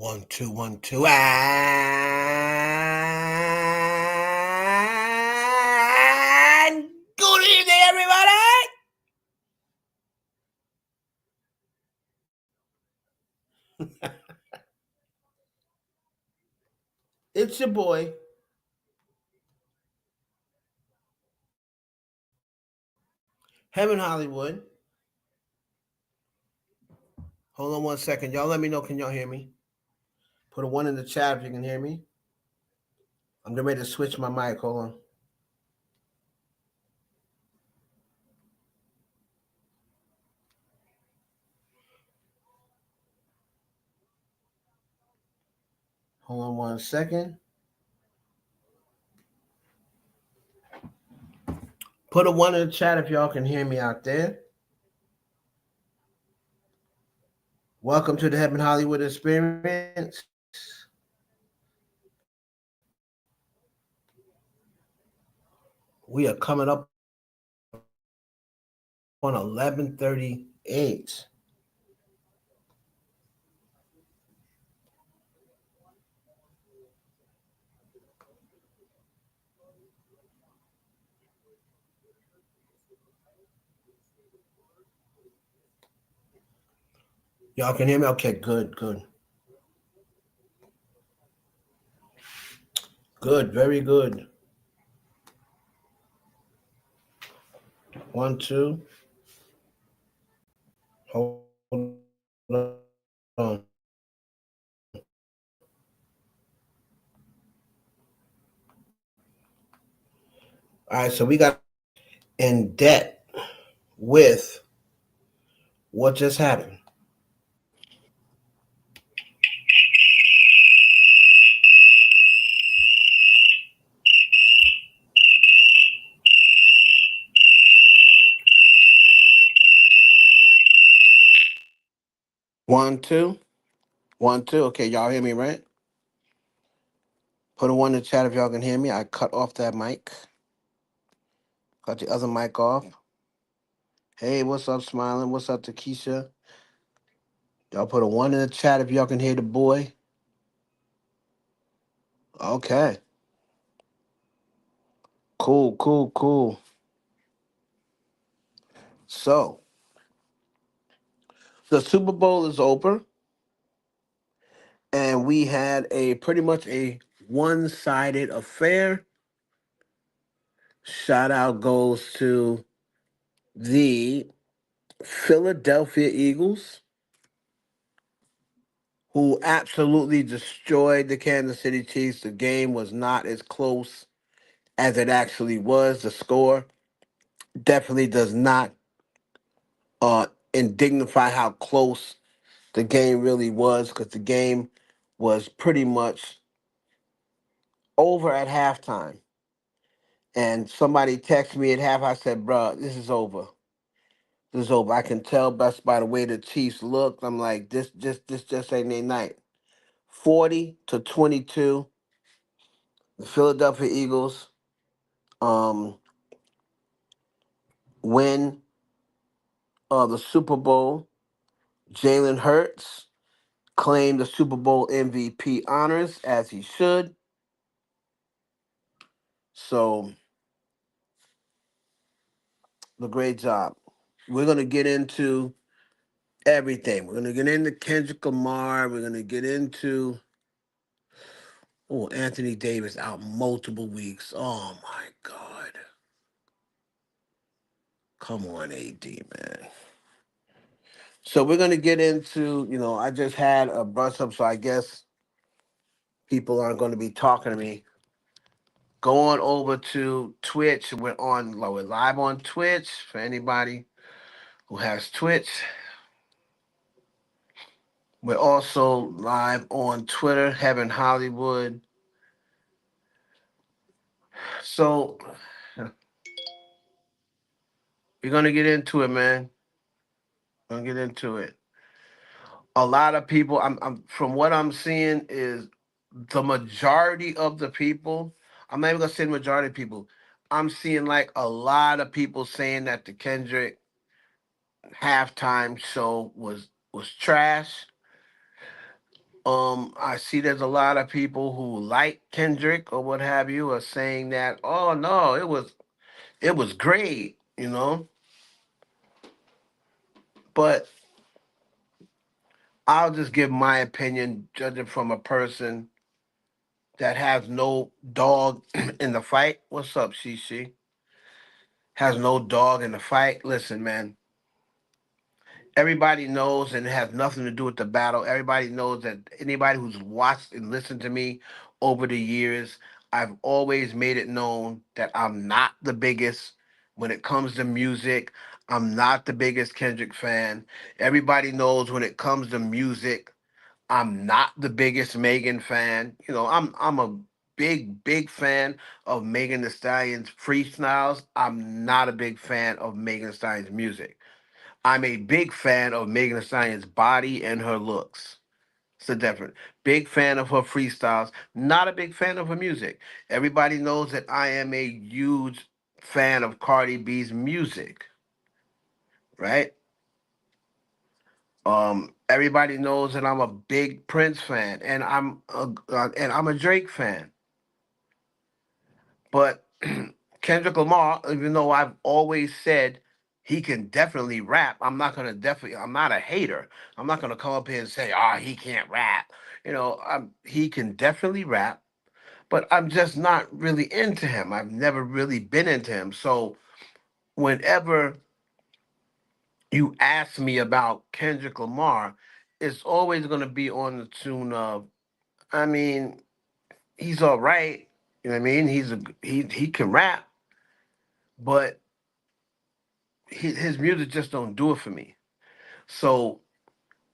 1, 2, 1, 2. And good evening, everybody. It's your boy, Heaven Hollywood. Hold on 1 second. Y'all let me know. Can y'all hear me? Put a 1 in the chat if you can hear me. I'm getting ready to switch my mic. Hold on. Hold on 1 second. Put a 1 in the chat if y'all can hear me out there. Welcome to the Heaven Hollywood Experience. We are coming up on 11:38. Y'all can hear me? Okay, good. Good, very good. 1, 2. Hold on. All right, so we got in debt with what just happened. One, two. 1, 2. Okay, y'all hear me, right? Put a 1 in the chat if y'all can hear me. I cut off that mic. Cut the other mic off. Hey, what's up, Smiling? What's up, Takesha? Y'all put a 1 in the chat if y'all can hear the boy. Okay. Cool. So, the Super Bowl is over, and we had a pretty much a one-sided affair. Shout out goes to the Philadelphia Eagles, who absolutely destroyed the Kansas City Chiefs. The game was not as close as it actually was. The score definitely does not indignify how close the game really was, because the game was pretty much over at halftime. And somebody texted me at half. I said, "Bruh, this is over. This is over." I can tell best by the way the Chiefs looked. I'm like, this just ain't their night. 40-22, the Philadelphia Eagles win the Super Bowl. Jalen Hurts claimed the Super Bowl MVP honors, as he should. So, a great job. We're gonna get into everything. We're gonna get into Kendrick Lamar. We're gonna get into Anthony Davis out multiple weeks. Oh my God. Come on, AD, man. So we're gonna get into, I just had a brush up, so I guess people aren't gonna be talking to me. Going over to Twitch. We're live on Twitch for anybody who has Twitch. We're also live on Twitter, Heaven Hollywood. So we're gonna get into it, man. We're gonna get into it. A lot of people, I'm from what I'm seeing, is the majority of the people. I'm not even gonna say the majority of people. I'm seeing like a lot of people saying that the Kendrick halftime show was trash. I see there's a lot of people who like Kendrick or what have you are saying that, oh no, it was great, But I'll just give my opinion, judging from a person that has no dog in the fight. What's up, Shishi? Has no dog in the fight. Listen, man, everybody knows, and it has nothing to do with the battle. Everybody knows that anybody who's watched and listened to me over the years, I've always made it known that I'm not the biggest when it comes to music. I'm not the biggest Kendrick fan. Everybody knows when it comes to music, I'm not the biggest Megan fan. I'm a big fan of Megan Thee Stallion's freestyles. I'm not a big fan of Megan Thee Stallion's music. I'm a big fan of Megan Thee Stallion's body and her looks. It's a different. Big fan of her freestyles. Not a big fan of her music. Everybody knows that I am a huge fan of Cardi B's music, right? Everybody knows that I'm a big Prince fan, and I'm a Drake fan. But Kendrick Lamar, even though I've always said he can definitely rap, I'm not a hater. I'm not gonna come up here and say, oh, he can't rap. He can definitely rap, but I'm just not really into him. I've never really been into him. So whenever you ask me about Kendrick Lamar, it's always gonna be on the tune of, I mean, he's all right. You know what I mean? He can rap, but his music just don't do it for me. So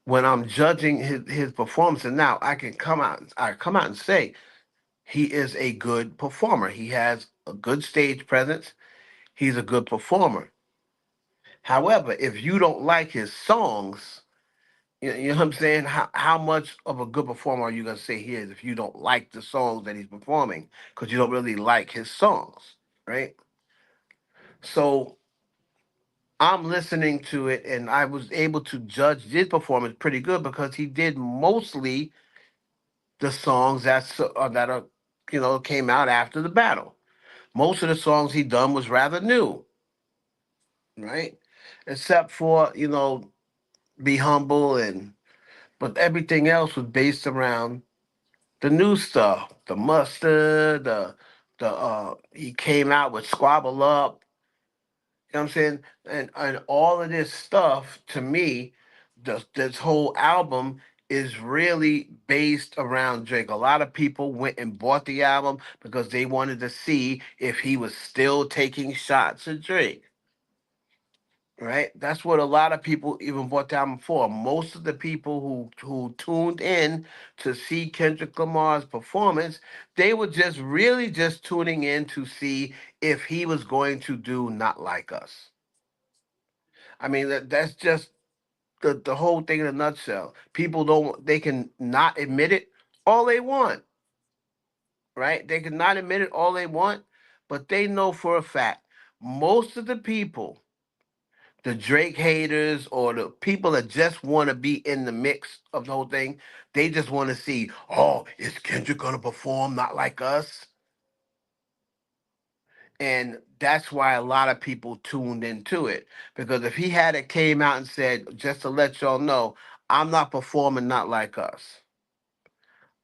when I'm judging his performance, and now I come out and say he is a good performer. He has a good stage presence. He's a good performer. However, if you don't like his songs, you know what I'm saying? How much of a good performer are you gonna say he is if you don't like the songs that he's performing because you don't really like his songs, right? So I'm listening to it, and I was able to judge his performance pretty good because he did mostly the songs that are came out after the battle. Most of the songs he done was rather new, right? Except for Be Humble, but everything else was based around the new stuff, the mustard, the he came out with Squabble Up. You know what I'm saying? And all of this stuff to me, this whole album is really based around Drake. A lot of people went and bought the album because they wanted to see if he was still taking shots at Drake. Right? That's what a lot of people even bought the album for. Most of the people who tuned in to see Kendrick Lamar's performance, they were just really just tuning in to see if he was going to do Not Like Us. I mean, that's just the whole thing in a nutshell. People don't they can not admit it all they want, right? They can not admit it all they want, but they know for a fact most of the people, the Drake haters or the people that just want to be in the mix of the whole thing, they just want to see, oh, is Kendrick gonna perform Not Like Us? And that's why a lot of people tuned into it. Because if he had it came out and said, just to let y'all know, I'm not performing Not Like Us,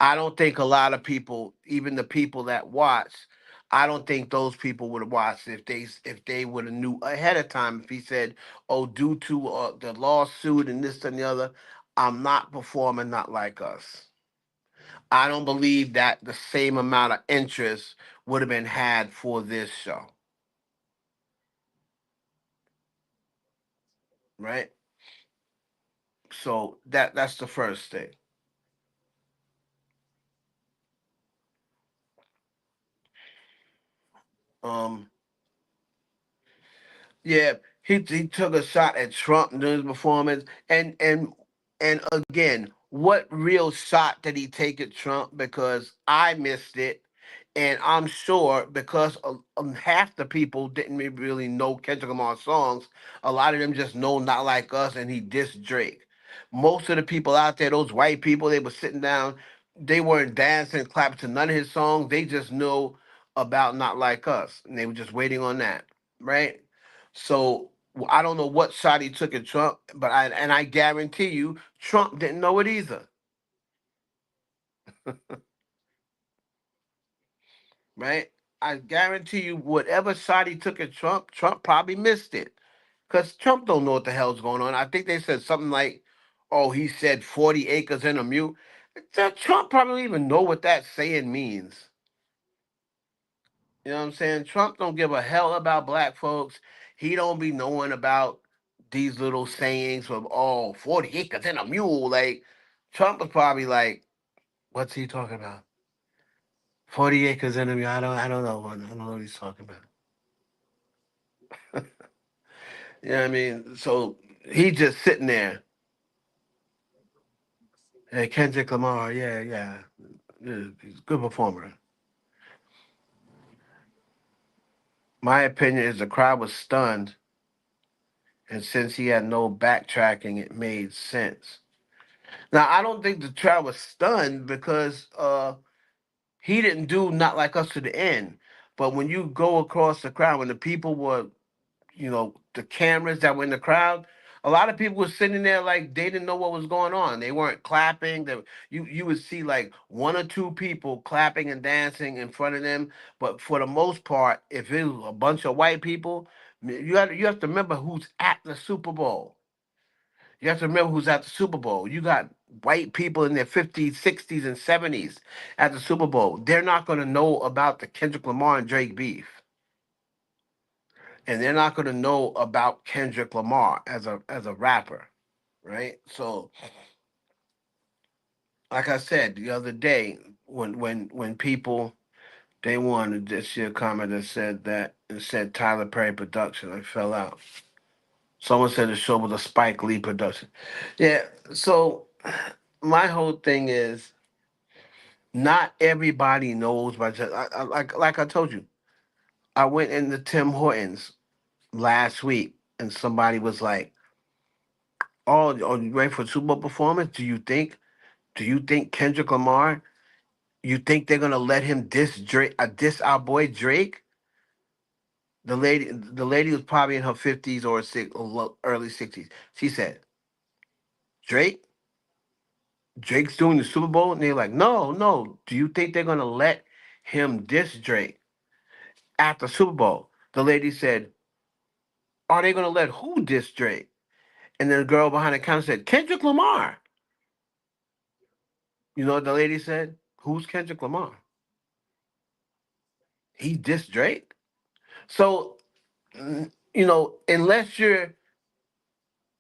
I don't think a lot of people, even the people that watch, I don't think those people would have watched if they would have knew ahead of time. If he said, "Oh, due to the lawsuit and this and the other, I'm not performing Not Like Us." I don't believe that the same amount of interest would have been had for this show, right? So that's the first thing. Um, Yeah, he took a shot at Trump during his performance, and again, what real shot did he take at Trump? Because I missed it, and I'm sure because half the people didn't really know Kendrick Lamar's songs, a lot of them just know Not Like Us, and he dissed Drake. Most of the people out there, those white people, they were sitting down. They weren't dancing, clapping to none of his songs. They just knew about Not Like Us, and they were just waiting on that, right? So I don't know what shot he took at Trump, but I guarantee you, Trump didn't know it either, right? I guarantee you, whatever shot he took at Trump, Trump probably missed it, because Trump don't know what the hell's going on. I think they said something like, "Oh, he said 40 acres in a mule." Trump probably don't even know what that saying means. You know what I'm saying? Trump don't give a hell about black folks. He don't be knowing about these little sayings of, oh, 40 acres and a mule. Like, Trump was probably like, what's he talking about? 40 acres and a mule. I don't know. I don't know what he's talking about. You know what I mean? So he just sitting there. Hey, Kendrick Lamar, yeah, yeah. Yeah, he's a good performer. My opinion is the crowd was stunned, and since he had no backtracking, it made sense. Now I don't think the crowd was stunned because he didn't do Not Like Us to the end. But when you go across the crowd, when the people were, the cameras that were in the crowd, a lot of people were sitting there like they didn't know what was going on. They weren't clapping. You would see like one or two people clapping and dancing in front of them, but for the most part, if it was a bunch of white people, you have to remember who's at the Super Bowl. You have to remember who's at the Super Bowl. You got white people in their 50s, 60s, and 70s at the Super Bowl. They're not going to know about the Kendrick Lamar and Drake beef. And they're not going to know about Kendrick Lamar as a rapper, right? So, like I said the other day, when people they wanted to see a comment that said that and said Tyler Perry production, I fell out. Someone said the show was a Spike Lee production. Yeah. So my whole thing is not everybody knows by just like I told you. I went into Tim Hortons last week and somebody was like, "Oh, you ready for a Super Bowl performance? Do you think Kendrick Lamar? You think they're gonna let him diss Drake? Diss our boy Drake?" The lady was probably in her 50s or early 60s. She said, "Drake, Drake's doing the Super Bowl," and they're like, "No, no. Do you think they're gonna let him diss Drake at the Super Bowl?" The lady said, "Are they gonna let who diss Drake?" And then the girl behind the counter said, "Kendrick Lamar." You know what the lady said? "Who's Kendrick Lamar? He dissed Drake." So, unless the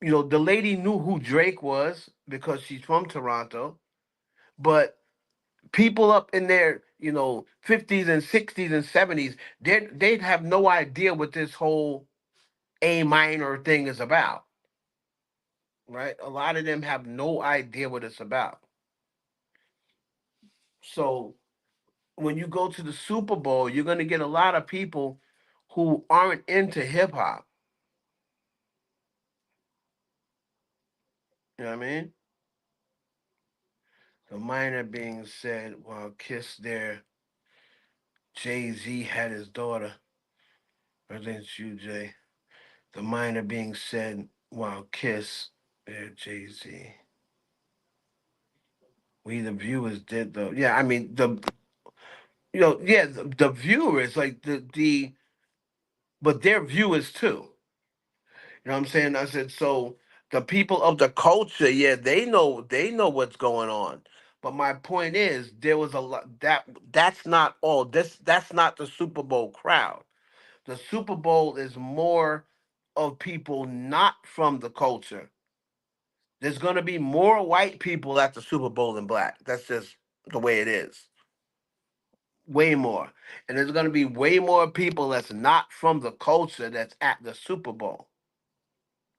lady knew who Drake was because she's from Toronto, but people up in their 50s and 60s and 70s, they'd have no idea what this whole A minor thing is about, right? A lot of them have no idea what it's about. So when you go to the Super Bowl, you're going to get a lot of people who aren't into hip hop. You know what I mean? The minor being said while Kiss there, Jay Z had his daughter. Represents you, Jay. The minor being said while Kiss there, Jay Z. We the viewers did though. Yeah, I mean the viewers like but they're viewers too. You know what I'm saying? I said so. The people of the culture, yeah, they know what's going on. But my point is, there was a lot that's not all. That's not the Super Bowl crowd. The Super Bowl is more of people not from the culture. There's going to be more white people at the Super Bowl than black. That's just the way it is. Way more. And there's going to be way more people that's not from the culture that's at the Super Bowl.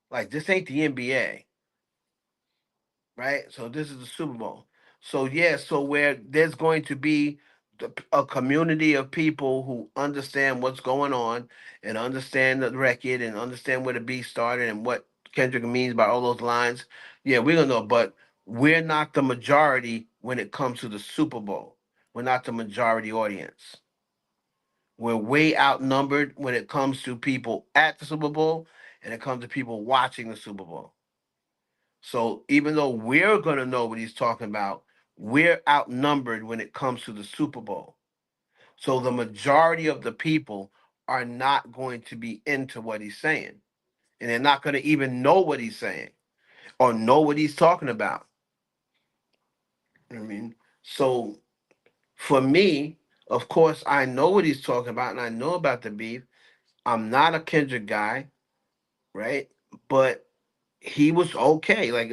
Like, this ain't the NBA, right? So, this is the Super Bowl. So, yeah, so where there's going to be a community of people who understand what's going on and understand the record and understand where the beat started and what Kendrick means by all those lines. Yeah, we're gonna know, but we're not the majority when it comes to the Super Bowl. We're not the majority audience. We're way outnumbered when it comes to people at the Super Bowl and it comes to people watching the Super Bowl. So even though we're gonna know what he's talking about, we're outnumbered when it comes to the Super Bowl. So the majority of the people are not going to be into what he's saying. And they're not going to even know what he's saying or know what he's talking about. I mean, so for me, of course, I know what he's talking about and I know about the beef. I'm not a Kendrick guy, right? But he was okay. Like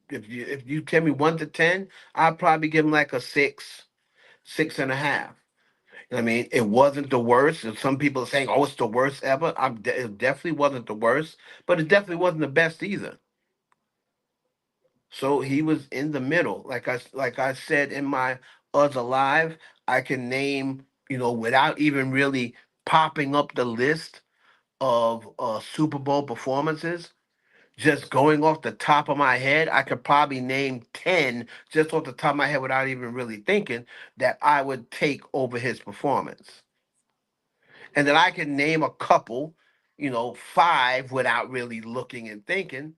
if you tell me 1 to 10, I'd probably give him like a 6, 6.5. I mean, it wasn't the worst. And some people are saying, "Oh, it's the worst ever." It definitely wasn't the worst, but it definitely wasn't the best either. So he was in the middle. Like I said in my other live, I can name, without even really popping up the list of Super Bowl performances. Just going off the top of my head, I could probably name 10 just off the top of my head without even really thinking that I would take over his performance. And then I can name a couple, five without really looking and thinking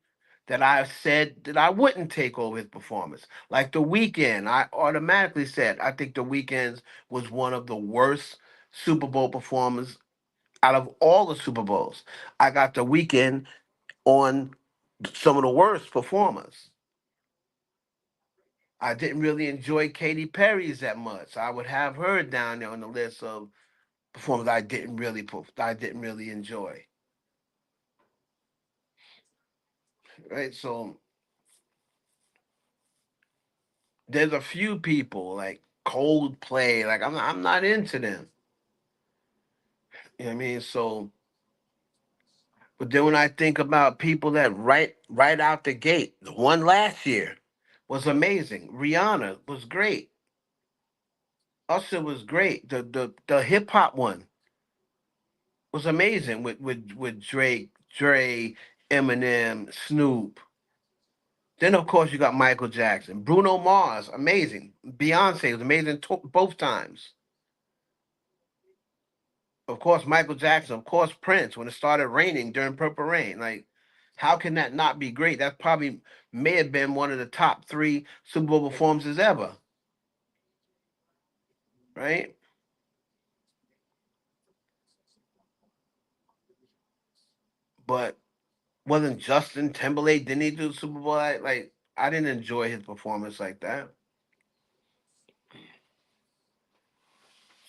that I've said that I wouldn't take over his performance. Like the weekend, I automatically said I think the weekends was one of the worst Super Bowl performers out of all the Super Bowls. I got the weekend on some of the worst performers. I didn't really enjoy Katy Perry's that much. I would have her down there on the list of performers I didn't really enjoy. Right? So there's a few people like Coldplay, like I'm not into them. You know what I mean? So but then when I think about people that right out the gate, the one last year was amazing. Rihanna was great. Usher was great. The hip hop one was amazing with Drake, Dre, Eminem, Snoop. Then of course you got Michael Jackson, Bruno Mars, amazing. Beyonce was amazing both times. Of course, Michael Jackson. Of course, Prince. When it started raining during Purple Rain, like, how can that not be great? That probably may have been one of the top three Super Bowl performances ever, right? But wasn't Justin Timberlake? Didn't he do the Super Bowl? Like, I didn't enjoy his performance like that.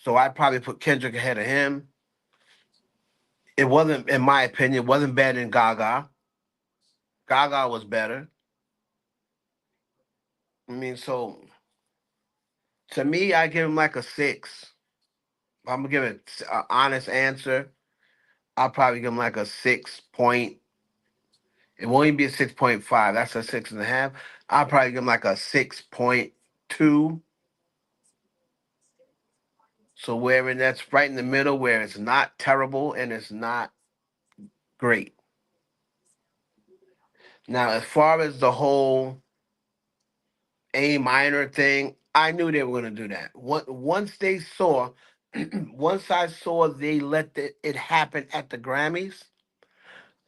So I'd probably put Kendrick ahead of him. It wasn't, in my opinion, wasn't better than Gaga. Gaga was better. I mean, so to me, I give him like a 6. I'm gonna give it an honest answer. I'll probably give him like a 6 point. It won't even be a 6.5. That's a 6.5. I'll probably give him like a 6.2. So that's right in the middle, where it's not terrible and it's not great. Now, as far as the whole A minor thing, I knew they were going to do that. Once they saw, once I saw they let it happen at the Grammys,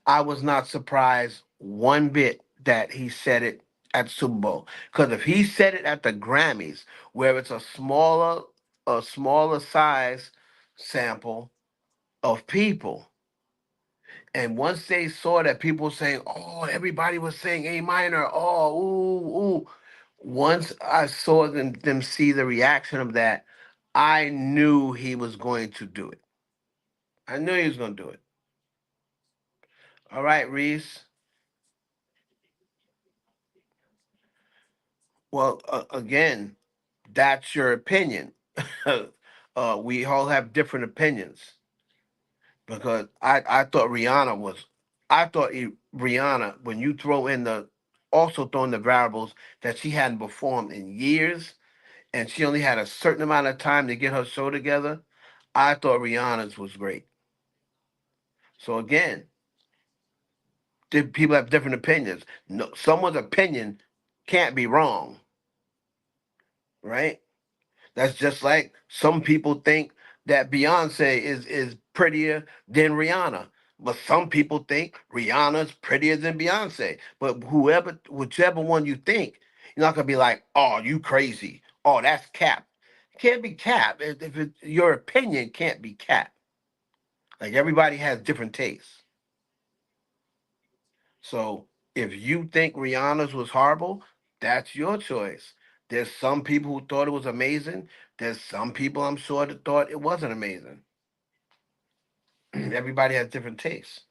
I was not surprised one bit that he said it at Super Bowl. Because if he said it at the Grammys, where it's a smaller size sample of people, and once they saw that people saying, "Oh, everybody was saying A minor," oh, ooh, ooh. Once I saw them see the reaction of that, I knew he was going to do it. I knew he was going to do it. All right, Reese. Well, again, that's your opinion. We all have different opinions because I thought Rihanna, when you throw in also throw in the variables that she hadn't performed in years and she only had a certain amount of time to get her show together, I thought Rihanna's was great. So again, People have different opinions. No, someone's opinion can't be wrong, right? That's just like some people think that Beyonce is prettier than Rihanna. But some people think Rihanna's prettier than Beyonce. But whichever one you think, you're not gonna be like, "Oh, you crazy? Oh, that's cap." It can't be cap. Your opinion can't be cap. Like everybody has different tastes. So if you think Rihanna's was horrible, that's your choice. There's some people who thought it was amazing. There's some people I'm sure that thought it wasn't amazing. Everybody has different tastes.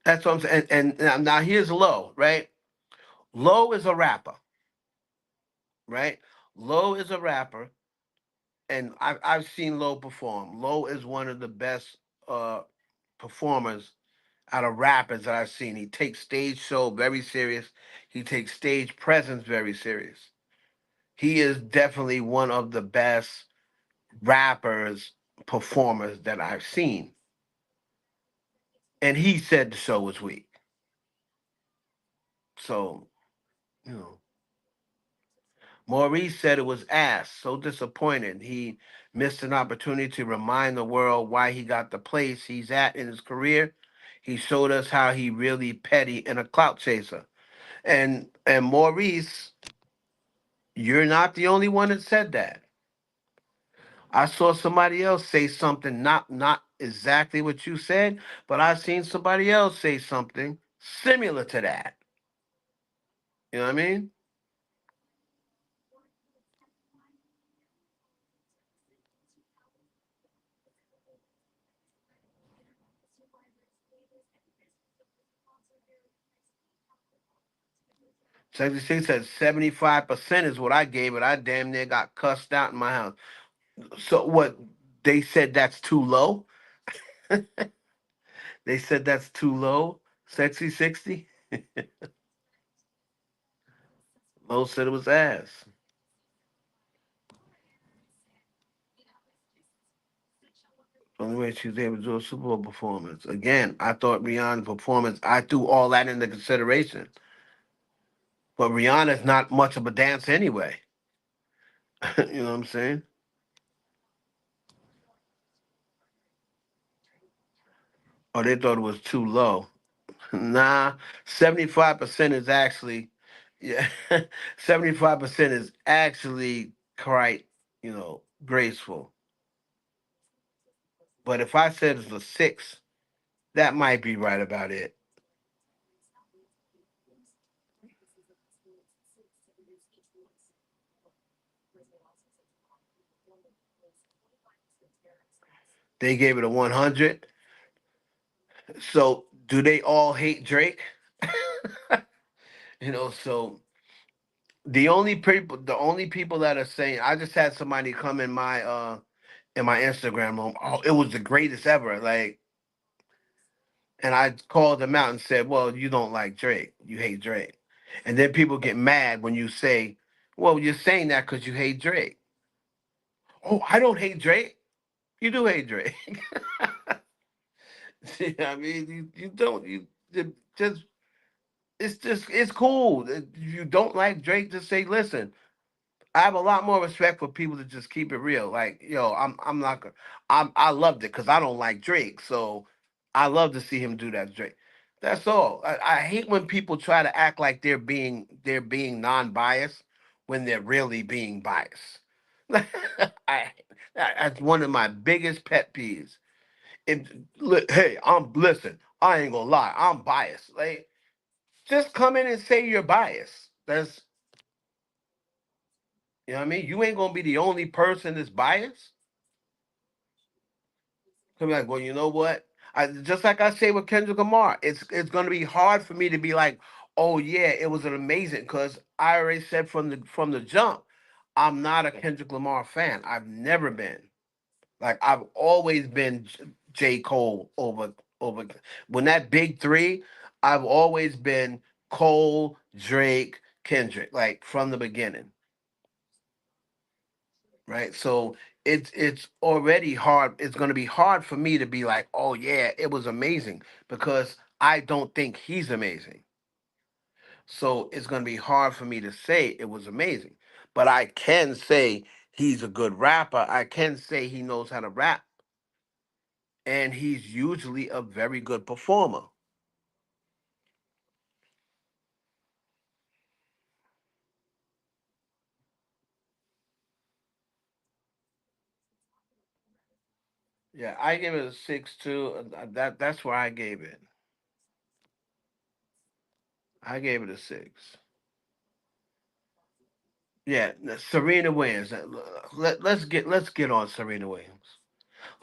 That's what I'm saying. And now here's Low, right? Low is a rapper, right? Low is a rapper, and I've seen Low perform. Low is one of the best uh, performers out of rappers that I've seen. He takes stage show very serious. He takes stage presence very serious. He is definitely one of the best rappers, performers that I've seen. And he said the show was weak. So, you know, Maurice said it was ass. So disappointed. He missed an opportunity to remind the world why he got the place he's at in his career. He showed us how he really petty and a clout chaser. And Maurice, you're not the only one that said that. I saw somebody else say something not exactly what you said, but I seen somebody else say something similar to that. You know what I mean? Sexy said 75% is what I gave it. I damn near got cussed out in my house. So what? They said that's too low. They said that's too low. Sexy 60. Low said it was ass. Only way she was able to do a Super Bowl performance. Again, I thought Rihanna's performance, I threw all that into consideration. But Rihanna's not much of a dancer anyway. You know what I'm saying? Oh, they thought it was too low. Nah, 75% is actually, yeah, 75% is actually quite, graceful. But if I said it's a six, that might be right about it. They gave it a 100. So do they all hate Drake? So the only people that are saying, I just had somebody come in my Instagram room. Oh, it was the greatest ever. Like, and I called them out and said, "Well, you don't like Drake. You hate Drake." And then people get mad when you say, "Well, you're saying that because you hate Drake." Oh, I don't hate Drake. You do hate Drake. See, I mean, you don't. You just it's cool. If you don't like Drake, just say, "Listen, I have a lot more respect for people that just keep it real. Like, yo, I'm not gonna I loved it because I don't like Drake. So I love to see him do that Drake. That's all. I hate when people try to act like they're being non-biased when they're really being biased. I that's one of my biggest pet peeves. If hey, listen, I ain't gonna lie, I'm biased. Like, just come in and say you're biased. That's You know what I mean? You ain't gonna be the only person that's biased. Gonna be like, well, you know what? Just like I say with Kendrick Lamar, it's gonna be hard for me to be like, oh yeah, it was an amazing, because I already said from the jump, I'm not a Kendrick Lamar fan. I've never been. Like, I've always been J. Cole over when that big three. I've always been Cole, Drake, Kendrick, like from the beginning, right? So it's already hard. It's going to be hard for me to be like, oh yeah, it was amazing, because I don't think he's amazing. So it's going to be hard for me to say it was amazing. But I can say he's a good rapper. I can say he knows how to rap, and he's usually a very good performer. Yeah, I give it a 6 too. That's where I gave it. I gave it a 6. Yeah, Serena Williams. Let's get on Serena Williams.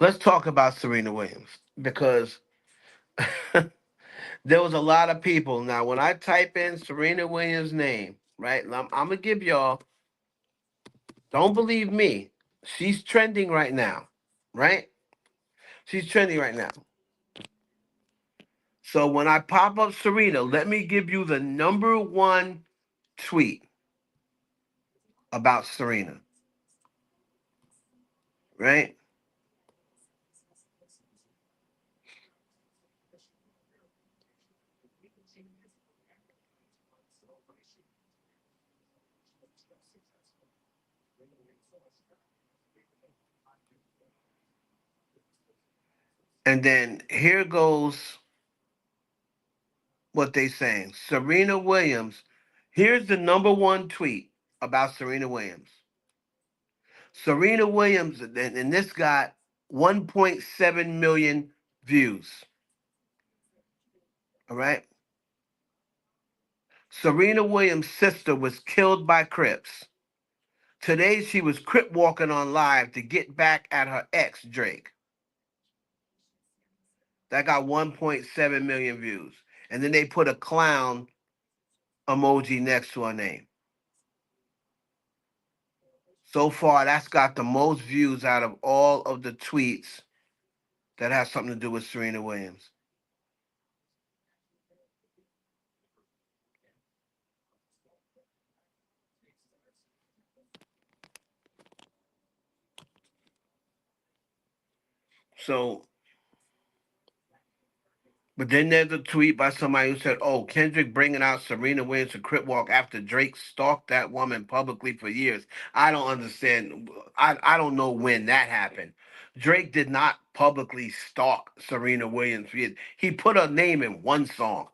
Let's talk about Serena Williams, because there was a lot of people. Now, when I type in Serena Williams' name, right, I'm gonna give y'all. Don't believe me. She's trending right now, right? She's trending right now. So when I pop up Serena, let me give you the number one tweet about Serena, right? And then here goes what they saying. Serena Williams. Here's the number one tweet about Serena Williams. Serena Williams, and this got 1.7 million views. All right. Serena Williams' sister was killed by Crips. Today she was Crip walking on live to get back at her ex Drake. That got 1.7 million views. And then they put a clown emoji next to her name. So far, that's got the most views out of all of the tweets that has something to do with Serena Williams. So, but then there's a tweet by somebody who said, "Oh, Kendrick bringing out Serena Williams to Crip Walk after Drake stalked that woman publicly for years." I don't understand. I don't know when that happened. Drake did not publicly stalk Serena Williams for years. He put her name in one song,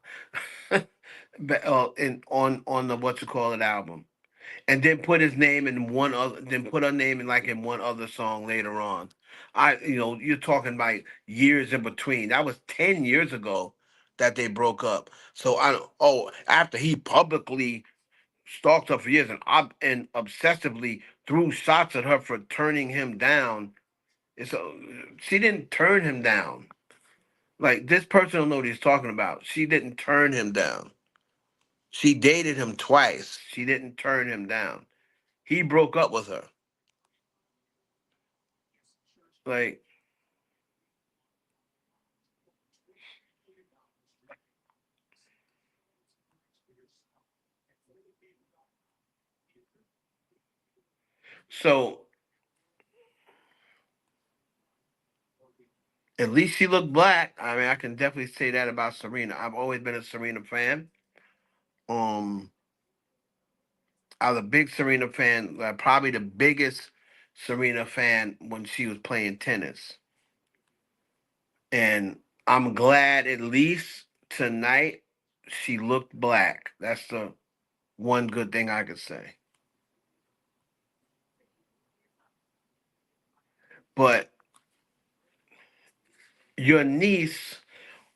in on the what you call it album, and then put his name in one other, then put her name in like in one other song later on. You're talking about years in between. That was 10 years ago that they broke up. So I don't. Oh, after he publicly stalked her for years and obsessively threw shots at her for turning him down. So she didn't turn him down. Like, this person don't know what he's talking about. She didn't turn him down. She dated him twice. She didn't turn him down. He broke up with her. Like, so at least she looked black. I mean, I can definitely say that about Serena. I've always been a Serena fan. Um, I was a big Serena fan, probably the biggest Serena fan when she was playing tennis. And I'm glad at least tonight she looked black. That's the one good thing I could say. But your niece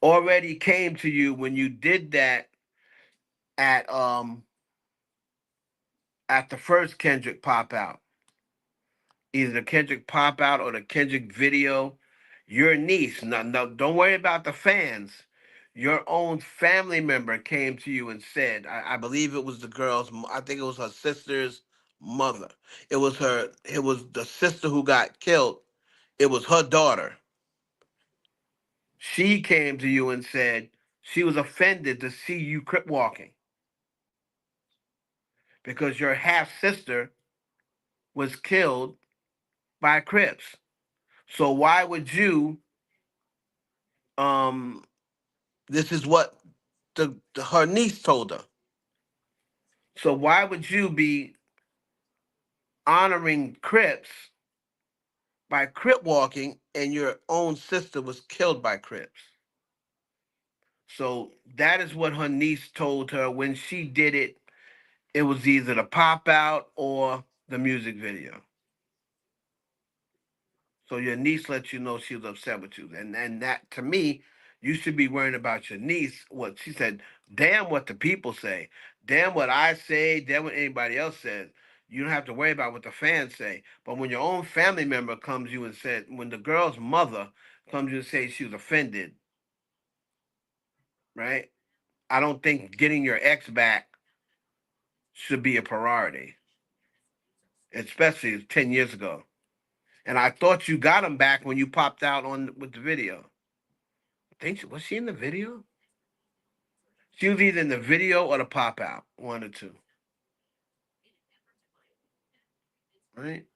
already came to you when you did that at at the first Kendrick pop out, either the Kendrick pop out or the Kendrick video. Your niece, no, don't worry about the fans. Your own family member came to you and said, I believe it was the girl's, I think it was her sister's mother. It was her, it was the sister who got killed. It was her daughter. She came to you and said she was offended to see you crip walking because your half sister was killed by Crips. So why would you um this is what her niece told her. So why would you be honoring Crips by Crip walking and your own sister was killed by Crips? So that is what her niece told her when she did it. It was either the pop out or the music video. So your niece let you know she was upset with you. And that to me, you should be worrying about your niece. What she said, damn what the people say. Damn what I say, damn what anybody else says. You don't have to worry about what the fans say. But when your own family member comes to you and said, when the girl's mother comes to you and says she was offended, right? I don't think getting your ex back should be a priority, especially 10 years ago. And I thought you got him back when you popped out on with the video. Was she in the video? She was either in the video or the pop out, one or two. Right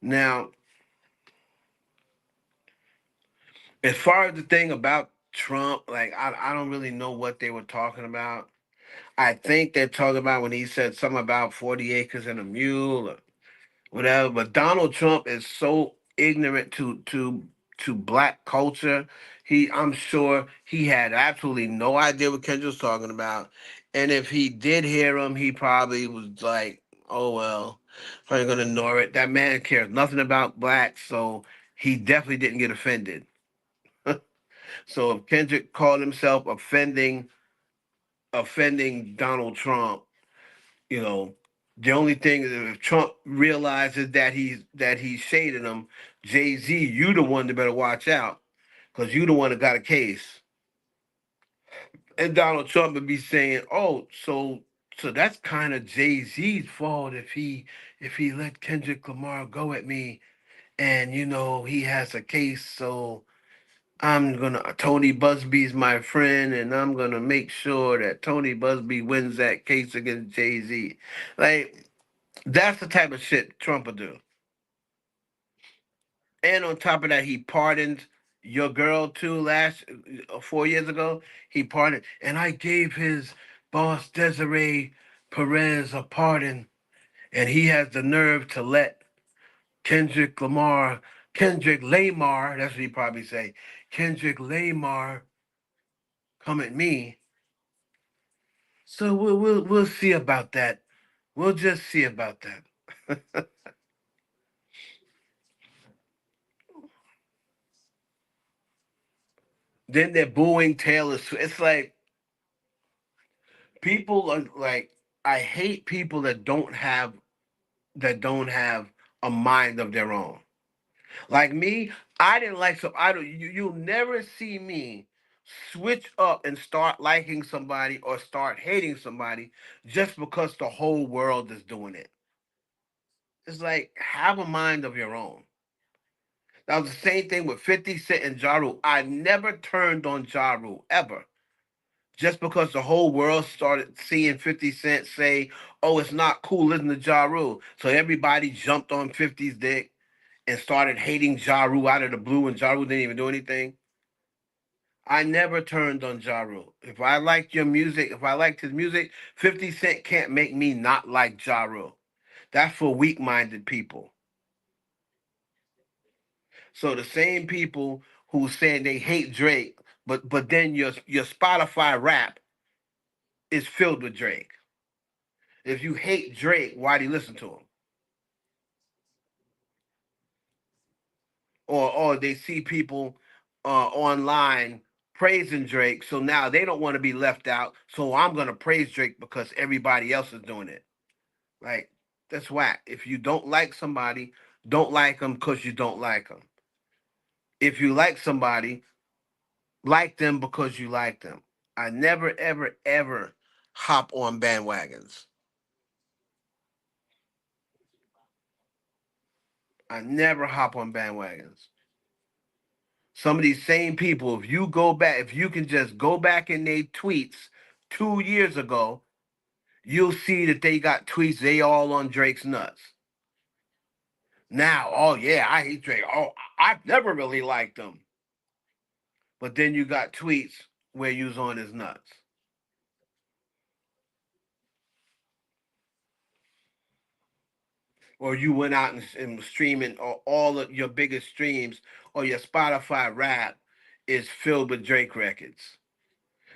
now, as far as the thing about Trump, like I don't really know what they were talking about. I think they're talking about when he said something about 40 acres and a mule, whatever. But Donald Trump is so ignorant to black culture. I'm sure he had absolutely no idea what Kendrick was talking about, and if he did hear him, he probably was like, "Oh well, probably gonna ignore it." That man cares nothing about blacks, so he definitely didn't get offended. So if Kendrick called himself offending Donald Trump, you know, the only thing is if Trump realizes that he's shading him, Jay Z, you the one that better watch out, because you the one that got a case. And Donald Trump would be saying, "Oh, so that's kind of Jay Z's fault if he let Kendrick Lamar go at me, and he has a case, so." Tony Busby's my friend, and I'm gonna make sure that Tony Busby wins that case against Jay Z. Like, that's the type of shit Trump will do. And on top of that, he pardoned your girl too 4 years ago. He pardoned, and I gave his boss Desiree Perez a pardon, and he has the nerve to let Kendrick Lamar, Kendrick Lamar, that's what he probably say, Kendrick Lamar come at me. So we'll see about that. We'll just see about that. Then they're booing Taylor Swift. It's like people are like, I hate people that don't have a mind of their own. Like me, I didn't like some. I don't. You'll never see me switch up and start liking somebody or start hating somebody just because the whole world is doing it. It's like, have a mind of your own. That was the same thing with 50 Cent and Ja Rule. I never turned on Ja Rule, ever. Just because the whole world started seeing 50 Cent say, oh, it's not cool listening to Ja Rule. So everybody jumped on 50's dick and started hating Ja Rule out of the blue, and Ja Rule didn't even do anything. I never turned on Ja Rule. If I liked your music, if I liked his music, 50 Cent can't make me not like Ja Rule. That's for weak minded people. So the same people who saying they hate Drake, but then your Spotify rap is filled with Drake. If you hate Drake, why do you listen to him? Or they see people online praising Drake, so now they don't want to be left out. So I'm gonna praise Drake because everybody else is doing it. Like, that's whack. If you don't like somebody, don't like them because you don't like them. If you like them because you like them. I never, ever, ever hop on bandwagons. I never hop on bandwagons. Some of these same people, if you go back, if you can just go back in their tweets 2 years ago, you'll see that they got tweets, they all on Drake's nuts. Now, oh yeah, I hate Drake. Oh, I've never really liked him. But then you got tweets where you was on his nuts. Or you went out and streaming, or all of your biggest streams or your Spotify rap is filled with Drake records.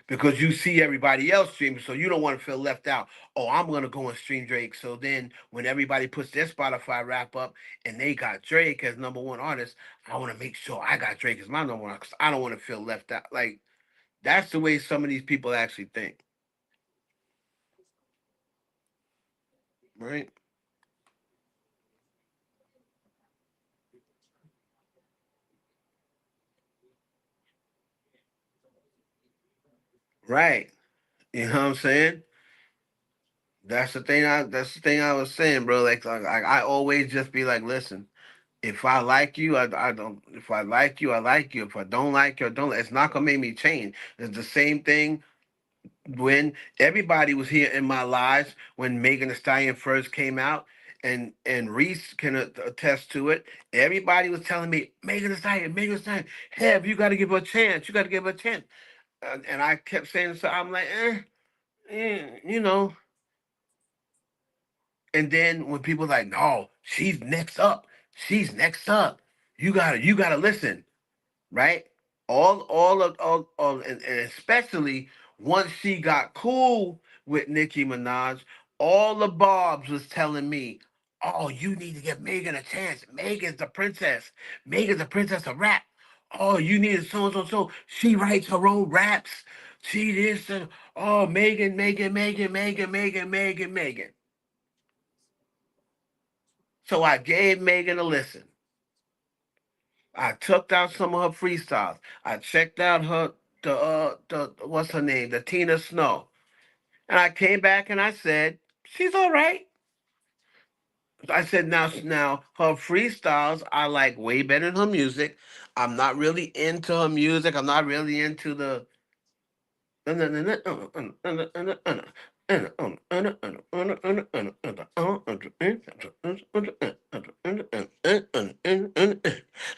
Because you see everybody else streaming, so you don't want to feel left out. Oh, I'm gonna go and stream Drake. So then, when everybody puts their Spotify wrap up and they got Drake as number one artist, I want to make sure I got Drake as my number one because I don't want to feel left out. Like that's the way some of these people actually think, right? Right. You know what I'm saying? That's the thing I was saying, bro. Like I always just be like, listen. If I like you, I don't. If I like you, I like you. If I don't like you, I don't. It's not gonna make me change. It's the same thing when everybody was here in my lives when Megan Thee Stallion first came out, and Reese can attest to it. Everybody was telling me Megan Thee Stallion, Megan Thee Stallion. Have you got to give her a chance? You got to give her a chance. And I kept saying so. I'm like, you know. And then when people like, no, she's next up. She's next up. You gotta listen. Right? And especially once she got cool with Nicki Minaj, all the Bobs was telling me, "Oh, you need to give Megan a chance. Megan's the princess. Megan's the princess of rap. Oh, you need a so and so so. She writes her own raps. She this and oh, Megan, Megan, Megan, Megan, Megan, Megan, Megan." So I gave Megan a listen. I checked out some of her freestyles. I checked out the what's her name, the Tina Snow, and I came back and I said she's all right. I said now her freestyles I like way better than her music. I'm not really into her music. I'm not really into the I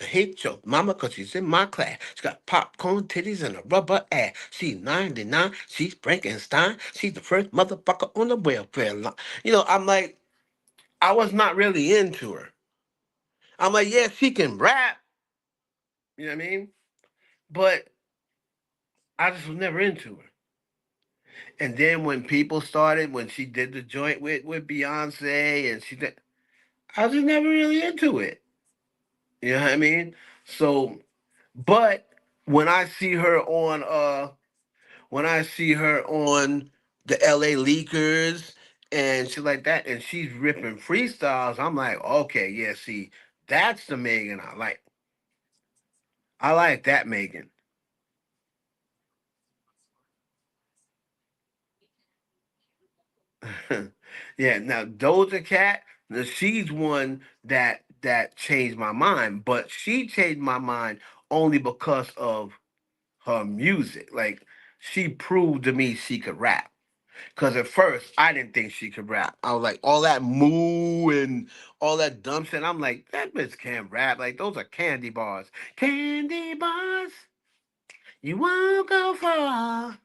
hate your mama because she's in my class. She got popcorn titties and a rubber ass. She's 99. She's Frankenstein. She's the first motherfucker on the welfare line. I'm like, I was not really into her. I'm like, yeah, she can rap. You know what I mean? But I just was never into her. And then when people started, when she did the joint with Beyonce, and I was just never really into it. You know what I mean? So, but when I see her on, when I see her on the L.A. Leakers and shit like that, and she's ripping freestyles, I'm like, okay, yeah, see, that's the Megan I like. I like that Megan. Yeah, now Doja Cat, now she's one that changed my mind, but she changed my mind only because of her music. Like she proved to me she could rap. Cause at first I didn't think she could rap. I was like, all that moo and all that dumb shit. I'm like, that bitch can't rap. Like those are candy bars. Candy bars, you won't go far.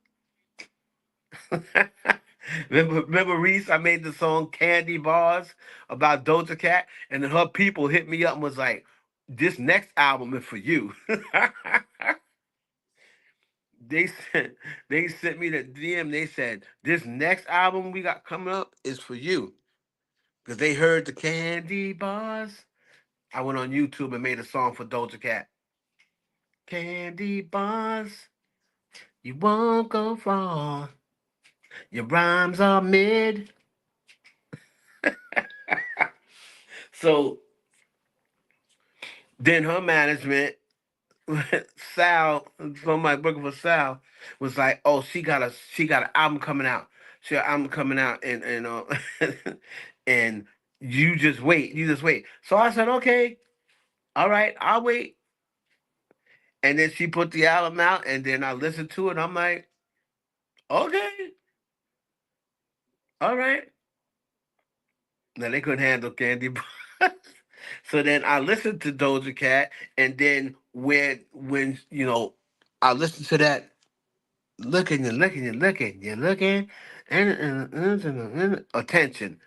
Remember Reese? I made the song Candy Bars about Doja Cat, and then her people hit me up and was like, this next album is for you. they sent they sent me the DM, they said, this next album we got coming up is for you. Because they heard the Candy Bars. I went on YouTube and made a song for Doja Cat. Candy Bars, you won't go far. Your rhymes are mid. So then her management, Sal, somebody working for Sal, was like, "Oh, she got an album coming out. She got an album coming out, and and you just wait. So I said, okay, all right, I'll wait. And then she put the album out, and then I listened to it. I'm like, okay, all right. Now they couldn't handle Candy. So then I listened to Doja Cat, and then when I listened to that, looking and looking and looking, you're looking, and attention.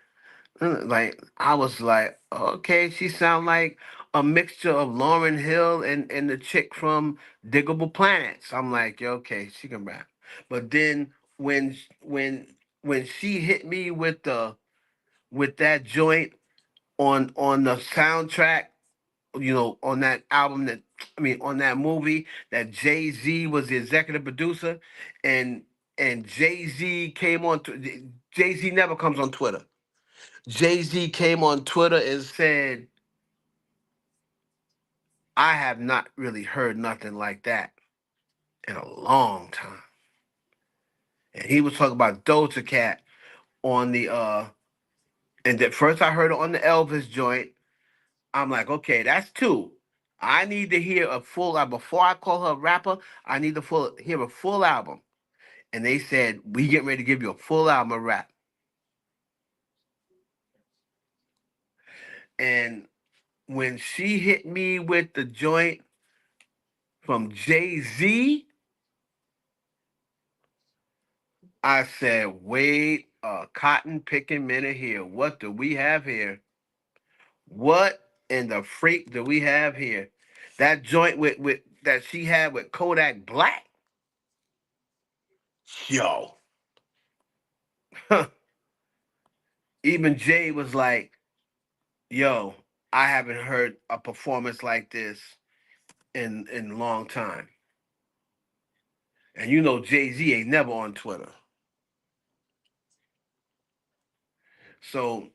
Like I was like, okay, she sound like a mixture of Lauryn Hill and the chick from Diggable Planets. I'm like, yeah, okay, she can rap. But then when when she hit me with that joint on the soundtrack, on that album on that movie that Jay Z was the executive producer, and Jay Z came on. Jay Z never comes on Twitter. Jay Z came on Twitter and said, "I have not really heard nothing like that in a long time." And he was talking about Doja Cat on the and at first I heard it on the Elvis joint. I'm like, okay, that's two. I need to hear a full album before I call her a rapper. I need to hear a full album. And they said, we getting ready to give you a full album of rap. And when she hit me with the joint from Jay Z, I said, wait a cotton picking minute here. What do we have here? What in the freak do we have here? That joint with that she had with Kodak Black. Yo. Even Jay was like, yo, I haven't heard a performance like this in a long time. And Jay-Z ain't never on Twitter. So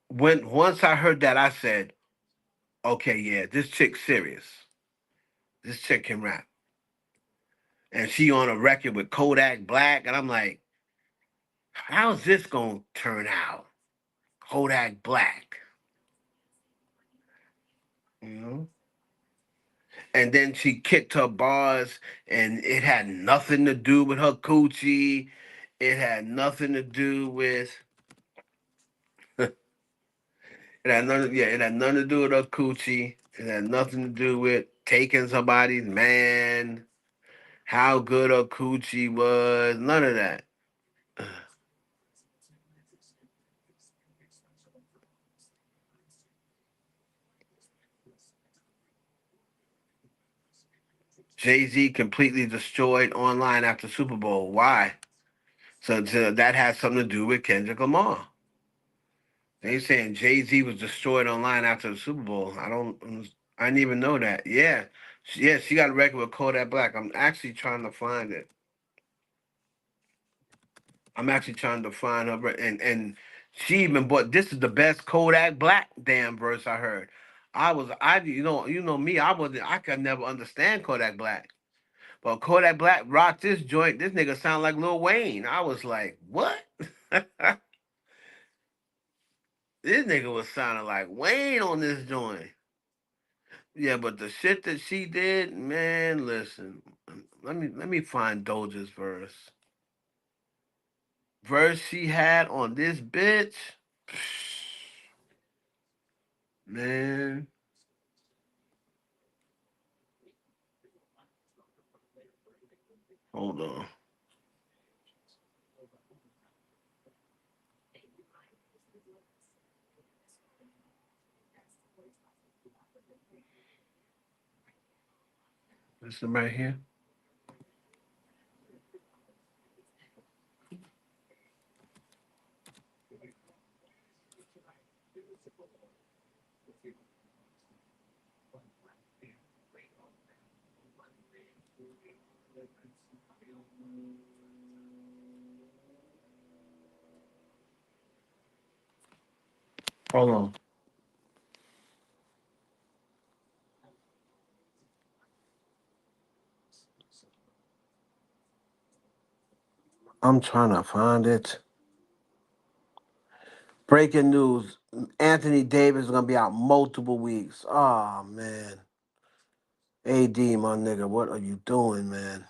when once I heard that, I said, okay, yeah, this chick's serious. This chick can rap. And she on a record with Kodak Black, and I'm like, how's this gonna turn out? Kodak Black. You know? And then she kicked her bars, and it had nothing to do with her coochie. It had nothing to do with it had nothing to do with her coochie. It had nothing to do with taking somebody's man, how good her coochie was, none of that. Jay-Z completely destroyed online after Super Bowl. Why? So that has something to do with Kendrick Lamar. They saying Jay-Z was destroyed online after the Super Bowl. I didn't even know that. Yeah. Yeah, she got a record with Kodak Black. I'm actually trying to find it. I'm actually trying to find her, and she even bought. This is the best Kodak Black damn verse I heard. I me. I could never understand Kodak Black, but Kodak Black rocked this joint. This nigga sound like Lil Wayne. I was like, what? This nigga was sounding like Wayne on this joint. Yeah, but the shit that she did, man, listen. Let me find Doja's verse. Verse she had on this bitch. Man, hold on. This is right here. Hold on. I'm trying to find it. Breaking news. Anthony Davis is gonna be out multiple weeks. Oh man. AD, my nigga, what are you doing, man?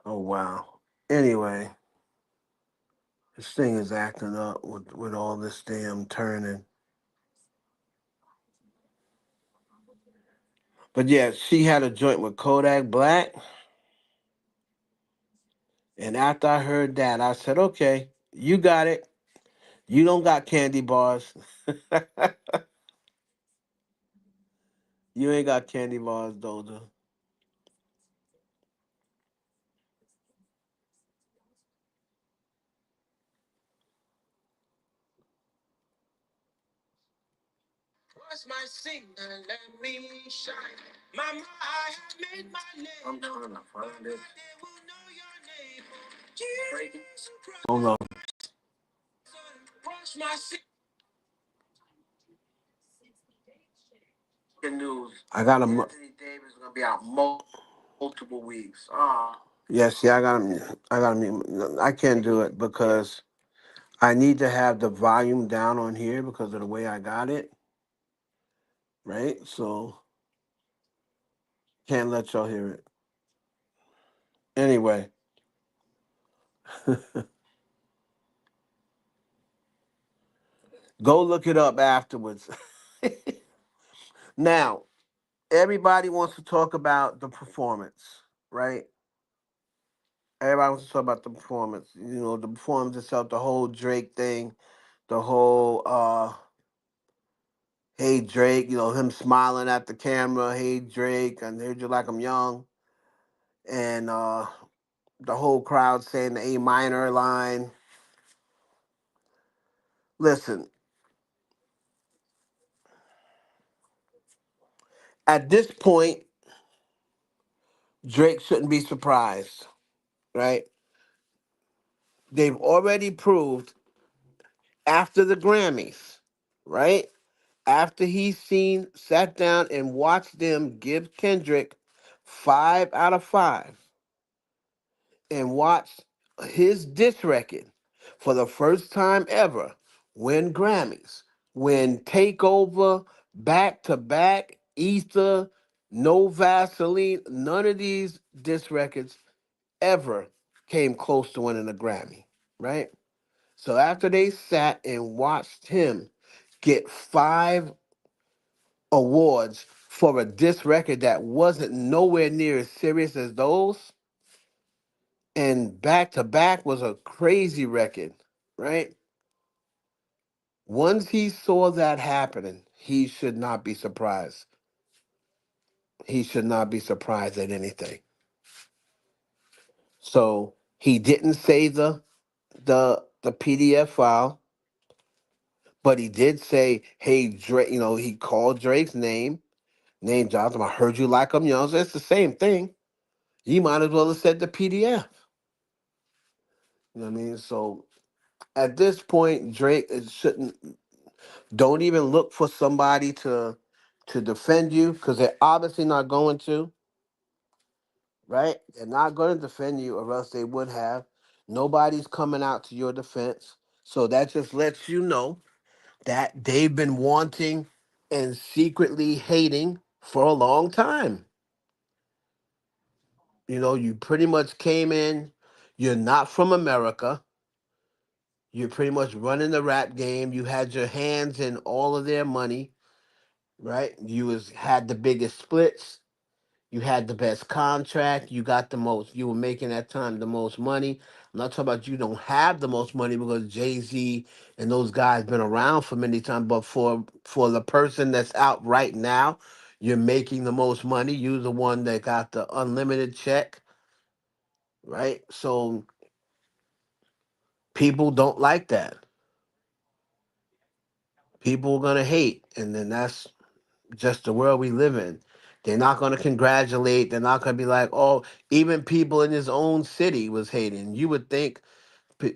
Oh wow. Anyway, this thing is acting up with all this damn turning. But yeah, she had a joint with Kodak Black, and after I heard that, I said, "Okay, you got it. You don't got candy bars. You ain't got candy bars, Doja." I'm trying to find it. Hold on. I got him. Anthony Davis gonna be out multiple weeks. Ah. Yes, yeah, I got him. I got him. I can't do it because I need to have the volume down on here because of the way I got it. Right, so can't let y'all hear it. Anyway, go look it up afterwards. Now, everybody wants to talk about the performance, right? Everybody wants to talk about the performance. You know, the performance itself, the whole Drake thing, the whole hey Drake, you know, him smiling at the camera, hey Drake, and heard you like I'm young. And the whole crowd saying the A minor line. Listen, at this point, Drake shouldn't be surprised, right? They've already proved after the Grammys, right? After sat down and watched them give Kendrick 5 out of 5 and watched his diss record for the first time ever win Grammys, win Takeover, back to back, Ether, No Vaseline, none of these diss records ever came close to winning a Grammy, right? So after they sat and watched him get 5 awards for a disc record that wasn't nowhere near as serious as those, and back to back was a crazy record, right? Once he saw that happening, he should not be surprised. He should not be surprised at anything. So he didn't say the PDF file, but he did say, "Hey Drake," you know, he called Drake's name Jonathan. I heard you like him, you know. So it's the same thing. You might as well have said the PDF. You know what I mean? So at this point, Drake shouldn't. Don't even look for somebody to defend you because they're obviously not going to. Right? They're not going to defend you, or else they would have. Nobody's coming out to your defense. So that just lets you know that they've been wanting and secretly hating for a long time. You know, you pretty much came in, you're not from America. You're pretty much running the rap game. You had your hands in all of their money, right? Had the biggest splits. You had the best contract. You got the most. You were making at time the most money. I'm not talking about you don't have the most money because Jay-Z and those guys been around for many times. But for the person that's out right now, you're making the most money. You're the one that got the unlimited check, right? So people don't like that. People are gonna hate, and then that's just the world we live in. They're not going to congratulate. They're not going to be like, oh, even people in his own city was hating. You would think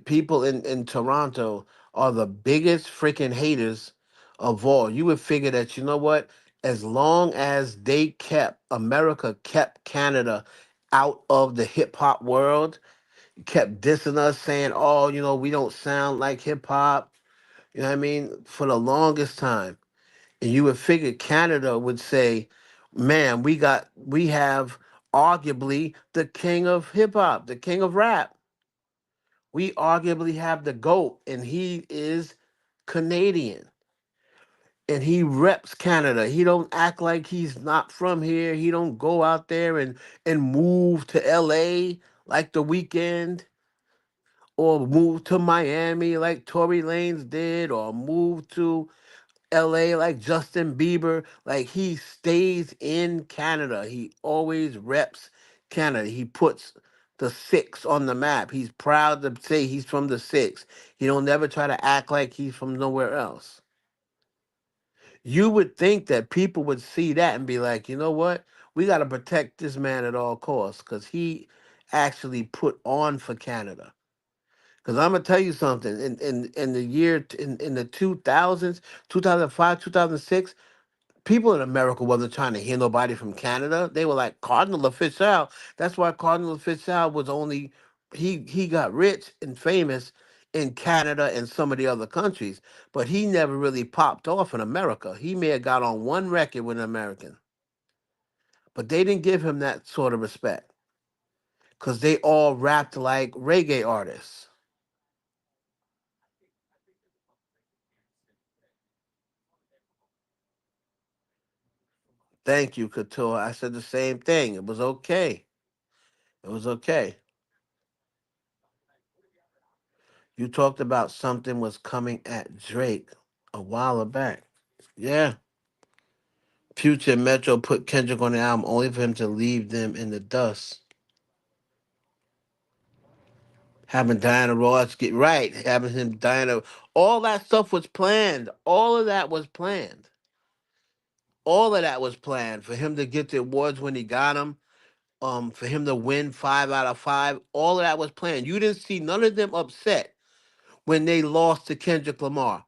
people in Toronto are the biggest freaking haters of all. You would figure that, you know what? As long as America kept Canada out of the hip hop world, kept dissing us, saying, oh, you know, we don't sound like hip hop. You know what I mean? For the longest time. And you would figure Canada would say, man, we have arguably the king of hip hop, the king of rap. We arguably have the GOAT, and he is Canadian. And he reps Canada. He don't act like he's not from here. He don't go out there and move to LA like the weekend, or move to Miami like Tory Lanez did, or move to LA like Justin Bieber. Like, he stays in Canada. He always reps Canada. He puts the six on the map. He's proud to say he's from the six. He don't never try to act like he's from nowhere else. You would think that people would see that and be like, you know what? We got to protect this man at all costs because he actually put on for Canada. Because I'm gonna tell you something. In the year in the 2000s, 2005, 2006, people in America wasn't trying to hear nobody from Canada. They were like Cardinal Official. That's why Cardinal Official was only he got rich and famous in Canada and some of the other countries, but he never really popped off in America. He may have got on one record with an American, but they didn't give him that sort of respect because they all rapped like reggae artists. Thank you, Couture. I said the same thing. It was okay. It was okay. You talked about something was coming at Drake a while back. Yeah. Future and Metro put Kendrick on the album only for him to leave them in the dust. Having Diana Ross get right, having him Diana, all that stuff was planned. All of that was planned. All of that was planned for him to get the awards when he got them. For him to win 5 out of 5. All of that was planned. You didn't see none of them upset when they lost to Kendrick Lamar.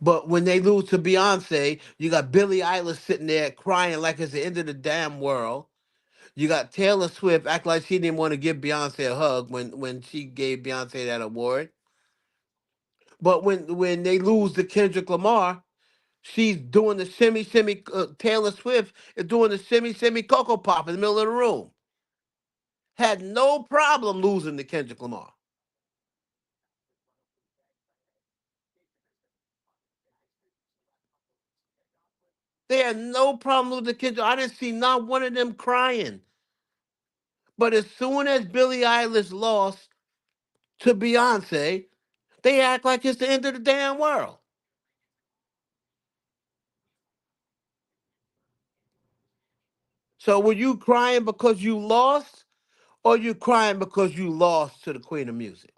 But when they lose to Beyonce, you got Billie Eilish sitting there crying like it's the end of the damn world. You got Taylor Swift act like she didn't want to give Beyonce a hug when she gave Beyonce that award. But when they lose to Kendrick Lamar, she's doing the shimmy shimmy. Taylor Swift is doing the shimmy shimmy cocoa pop in the middle of the room. Had no problem losing to Kendrick Lamar. They had no problem losing to Kendrick. I didn't see not one of them crying. But as soon as Billie Eilish lost to Beyonce, they act like it's the end of the damn world. So were you crying because you lost, or you crying because you lost to the Queen of Music?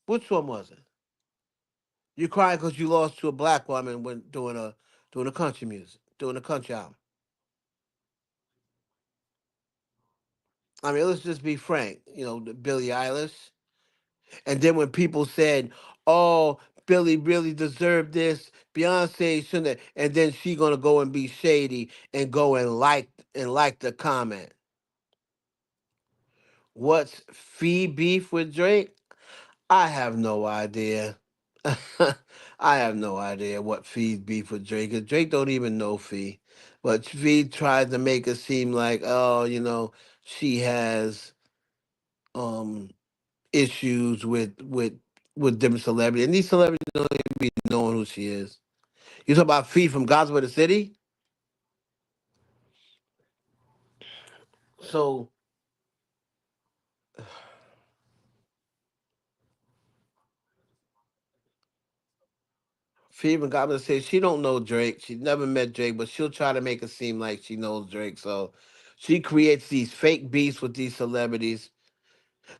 Which one was it? You crying because you lost to a black woman when doing a country music, doing a country album. I mean, let's just be frank. Billie Eilish. And then when people said, "Oh, Billie really deserved this," Beyonce shouldn't have, and then she gonna go and be shady and go and like the comment. What's fee beef with Drake? I have no idea. I have no idea what Fee's beef with Drake is. Drake don't even know Fee. But Fee tried to make it seem like, oh, she has um issues with different celebrities. And these celebrities don't even be knowing who she is. You talk about Fee from Gospel of the City? So Fee from Gospel of the City, she don't know Drake. She's never met Drake, but she'll try to make it seem like she knows Drake. So she creates these fake beefs with these celebrities,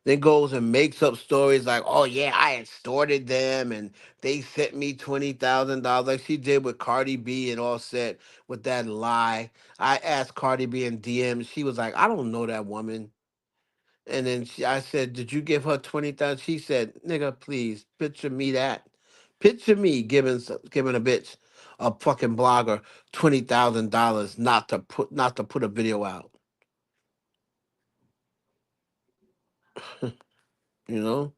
then goes and makes up stories like, "Oh yeah, I extorted them and they sent me $20,000," like she did with Cardi B and Offset with that lie. I asked Cardi B in DM, she was like, "I don't know that woman." And then I said, "Did you give her 20,000?" She said, "Nigga, please picture me that. Picture me giving a bitch, a fucking blogger, $20,000 not to put a video out." You know?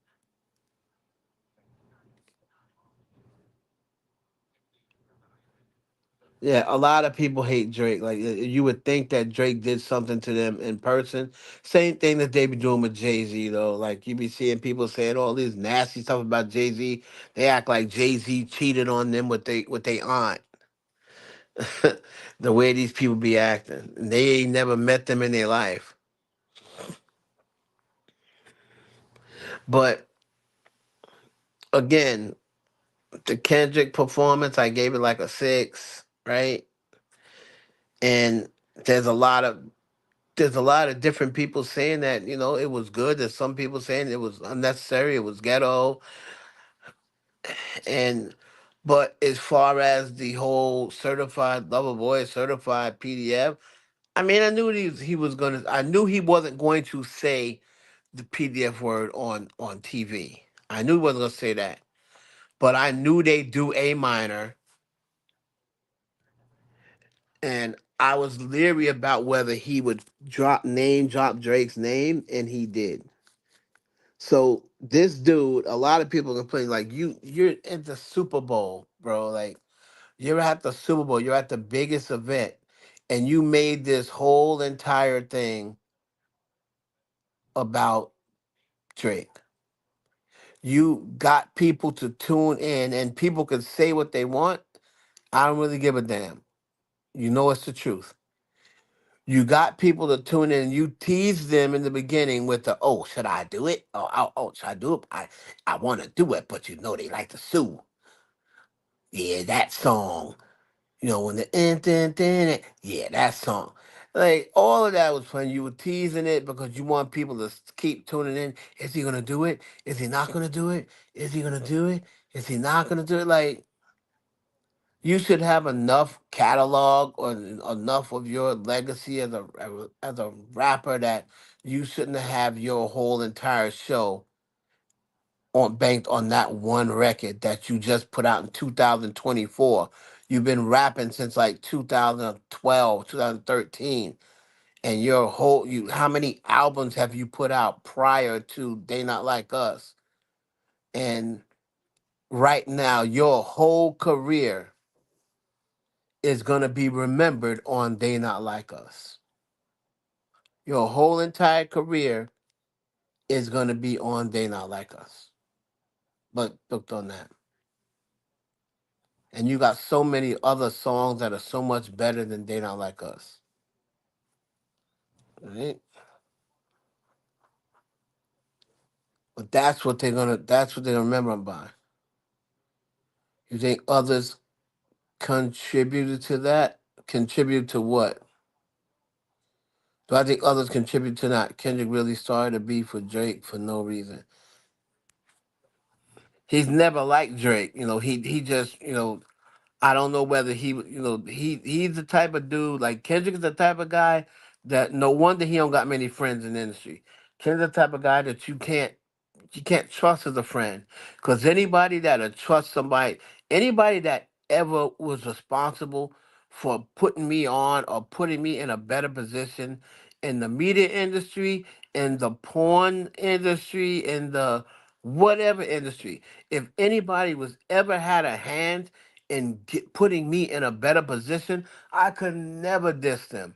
Yeah, a lot of people hate Drake. Like you would think that Drake did something to them in person. Same thing that they be doing with Jay Z though. Like you be seeing people saying all this nasty stuff about Jay Z. They act like Jay Z cheated on them with they aunt. The way these people be acting, and they ain't never met them in their life. But again, the Kendrick performance, I gave it like a 6, right? And there's a lot of there's a lot of different people saying that it was good. There's some people saying it was unnecessary, it was ghetto, and but as far as the whole certified lover boy, certified PDF, I mean, I knew he was gonna. I knew he wasn't going to say the PDF word on TV. I knew he wasn't gonna say that, but I knew they do A minor, and I was leery about whether he would drop Drake's name, and he did. So this dude, a lot of people complain like you're at the Super Bowl, bro. Like you're at the Super Bowl, you're at the biggest event, and you made this whole entire thing about Drake. You got people to tune in, and people can say what they want. I don't really give a damn. You know it's the truth. You got people to tune in. You tease them in the beginning with the, oh, should I do it? Oh, should I do it? I want to do it, but they like to sue. Yeah, that song. When the yeah, that song. Like all of that was fun. You were teasing it because you want people to keep tuning in. Is he gonna do it? Is he not gonna do it? Is he gonna do it? Is he not gonna do it? Like you should have enough catalog or enough of your legacy as a rapper that you shouldn't have your whole entire show on banked on that one record that you just put out in 2024. You've been rapping since like 2012, 2013, and your whole you how many albums have you put out prior to They Not Like Us? And right now your whole career is going to be remembered on They Not Like Us. Your whole entire career is going to be on They Not Like Us. But looked on that. And you got so many other songs that are so much better than They Not Like Us. Right? But that's what they're gonna remember them by. You think others contributed to that? Contribute to what? Do I think others contribute to that? Kendrick really started a beef with Drake for no reason. He's never liked Drake. He just I don't know whether he's the type of dude like Kendrick is the type of guy that no wonder he don't got many friends in the industry. Kendrick's the type of guy that you can't trust as a friend, because anybody that'll trust somebody, anybody that ever was responsible for putting me on or putting me in a better position in the media industry, in the porn industry, in the whatever industry, if anybody was ever had a hand in putting me in a better position, I could never diss them.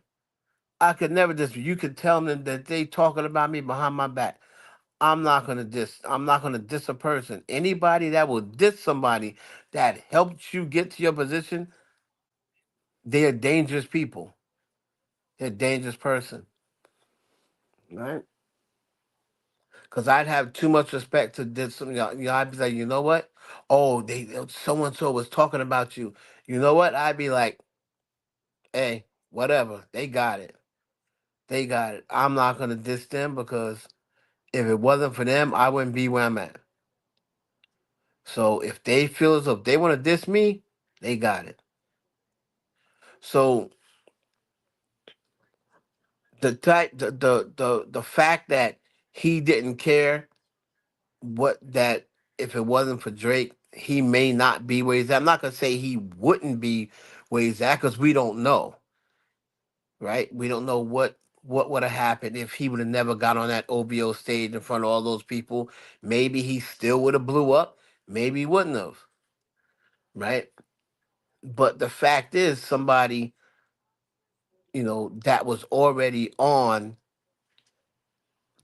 I could never diss them. You could tell them that they talking about me behind my back. I'm not gonna diss a person. Anybody that will diss somebody that helped you get to your position, they're dangerous people. They're a dangerous person. Right? Because I'd have too much respect to diss some I'd be like, you know what? Oh, they so and so was talking about you. You know what? I'd be like, hey, whatever. They got it. They got it. I'm not gonna diss them because if it wasn't for them, I wouldn't be where I'm at. So if they feel as if they want to diss me, they got it. So the fact that he didn't care what that if it wasn't for Drake, he may not be where he's at. I'm not gonna say he wouldn't be where he's at because we don't know, right? We don't know what would have happened if he would have never got on that OVO stage in front of all those people. Maybe he still would have blew up. Maybe he wouldn't have, right? But the fact is, somebody, that was already on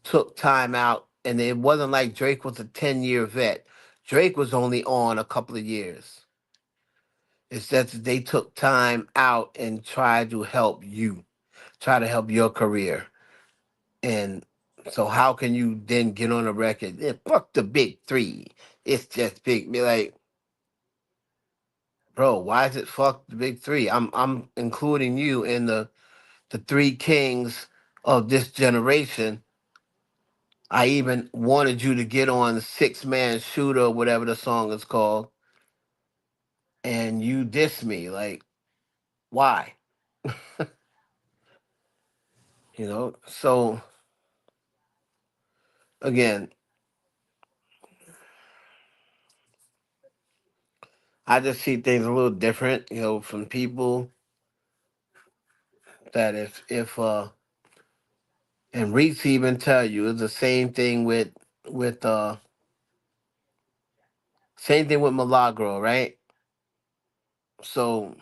took time out, and it wasn't like Drake was a 10-year vet. Drake was only on a couple of years. It's that they took time out and tried to help you, try to help your career. And so how can you then get on a record? Yeah, fuck the big three. It's just big. Be like, bro, why is it fuck the big three? I'm including you in the three kings of this generation. I even wanted you to get on Six Man Shooter, or whatever the song is called, and you diss me. Like, why? So again, I just see things a little different, from people that if and Reese even tell you it's the with same thing with Milagro, right? So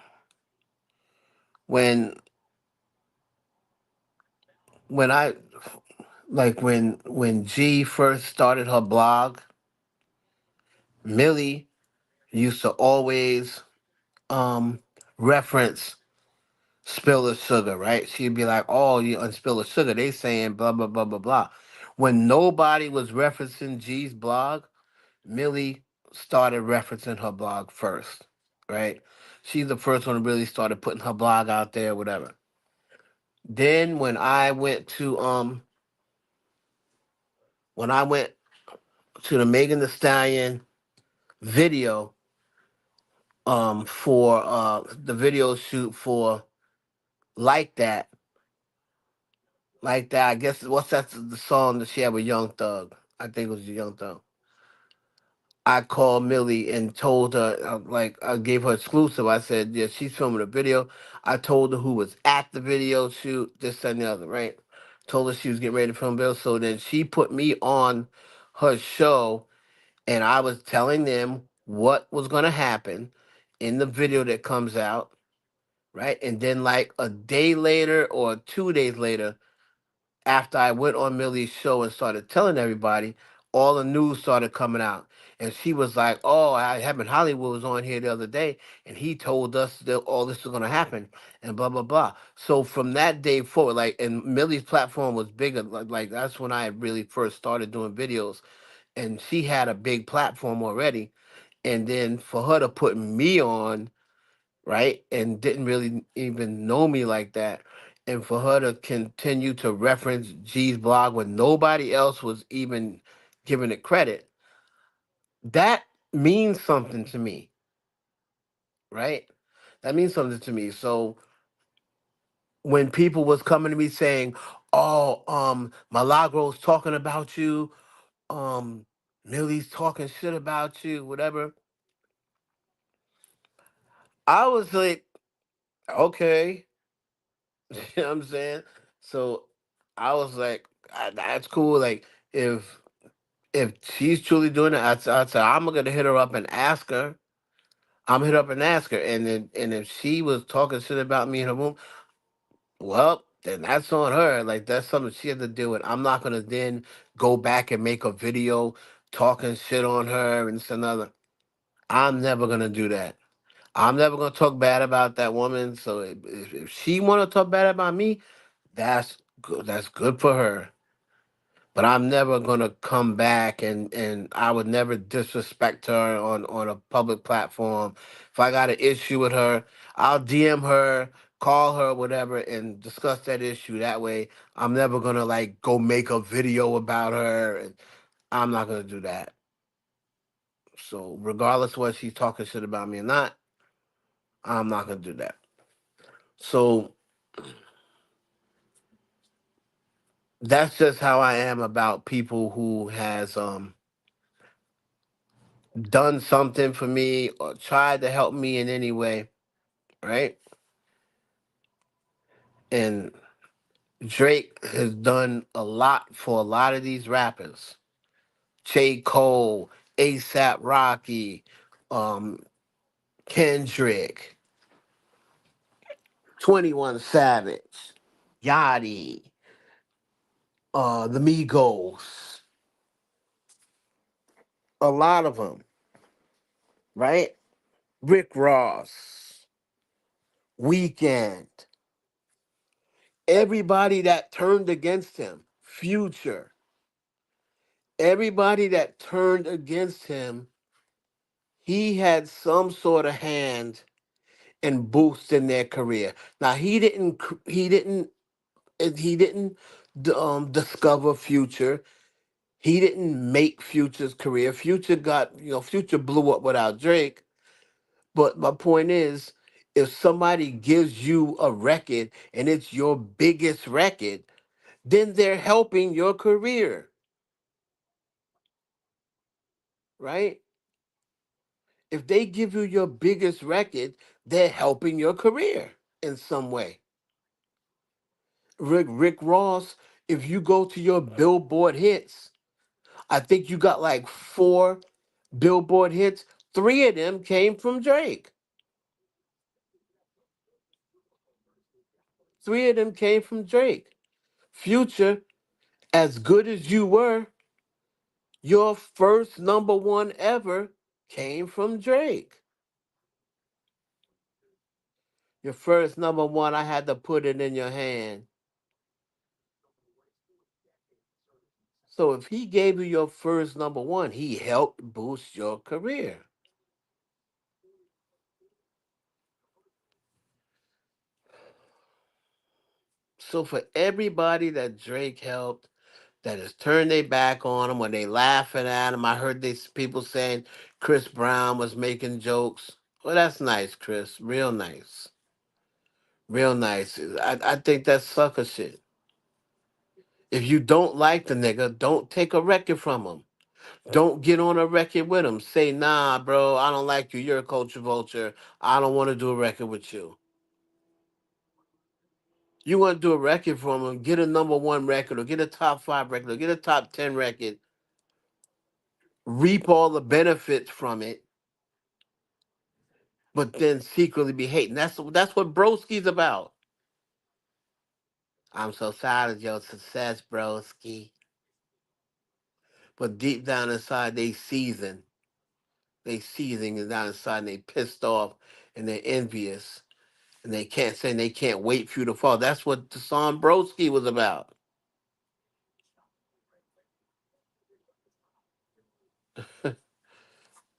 when when I like when G first started her blog, Millie used to always reference Spill of Sugar, right? She'd be like, "Oh, you on Spill of Sugar, they saying blah blah blah blah blah." When nobody was referencing G's blog, Millie started referencing her blog first, right? She's the first one who really started putting her blog out there, whatever. Then when I went to the Megan Thee Stallion video, for the video shoot for like that, like that. I guess what's that the song that she had with Young Thug? I think it was Young Thug. I called Millie and told her, like, I gave her exclusive. I said, yeah, she's filming a video. I told her who was at the video shoot, this and the other, right? Told her she was getting ready to film a video. So then she put me on her show, and I was telling them what was going to happen in the video that comes out, right? And then, like, a day later or 2 days later, after I went on Millie's show and started telling everybody, all the news started coming out. And she was like, "Oh, I Heaven Hollywood was on here the other day, and he told us that all this was gonna happen, and blah blah blah." So from that day forward, like, and Millie's platform was bigger. Like that's when I really first started doing videos, and she had a big platform already. And then for her to put me on, right? And didn't really even know me like that. And for her to continue to reference G's blog when nobody else was even giving it credit, that means something to me, right? That means something to me. So when people was coming to me saying, "Oh, Malagro's talking about you, um, Millie's talking shit about you, whatever," I was like, "Okay." You know what I'm saying? So I was like, That's cool. Like if she's truly doing it, I said I'm gonna hit her up and ask her. I'm hit up and ask her, and if she was talking shit about me in her room, well, then that's on her. Like that's something she had to deal with. I'm not gonna then go back and make a video talking shit on her and another. I'm never gonna do that. I'm never gonna talk bad about that woman. So if she wanna talk bad about me, that's good. That's good for her. But I'm never gonna come back, and I would never disrespect her on a public platform. If I got an issue with her, I'll DM her, call her, whatever, and discuss that issue. That way, I'm never gonna like go make a video about her. And I'm not gonna do that. So regardless whether she's talking shit about me or not, I'm not gonna do that. So that's just how I am about people who has done something for me or tried to help me in any way, right? And Drake has done a lot for a lot of these rappers. J. Cole, ASAP Rocky, um, Kendrick. 21 Savage, Yachty, the Migos, a lot of them, right? Rick Ross, Weekend, everybody that turned against him, Future, everybody that turned against him, he had some sort of hand in boosting their career. Now he didn't discover Future. He didn't make Future's career. Future blew up without Drake. But my point is, if somebody gives you a record and it's your biggest record, then they're helping your career, right? If they give you your biggest record, they're helping your career in some way. Rick Ross, if you go to your Billboard hits, I think you got like four Billboard hits. Three of them came from Drake. Three of them came from Drake. Future, as good as you were, your first number one ever came from Drake. Your first number one, I had to put it in your hand. So if he gave you your first number one, he helped boost your career. So for everybody that Drake helped, that has turned their back on him when they laughing at him, I heard these people saying Chris Brown was making jokes. Well, that's nice, Chris. Real nice. Real nice. I think that's sucker shit. If you don't like the nigga, don't take a record from him. Don't get on a record with him. Say, nah, bro, I don't like you. You're a culture vulture. I don't want to do a record with you. You want to do a record from him, get a number one record or get a top five record or get a top 10 record, reap all the benefits from it, but then secretly be hating. That's what Broski's about. I'm so proud of your success, Broski. But deep down inside, they seething. They seething and down inside, and they pissed off and they're envious. And they can't say they can't wait for you to fall. That's what the song Broski was about.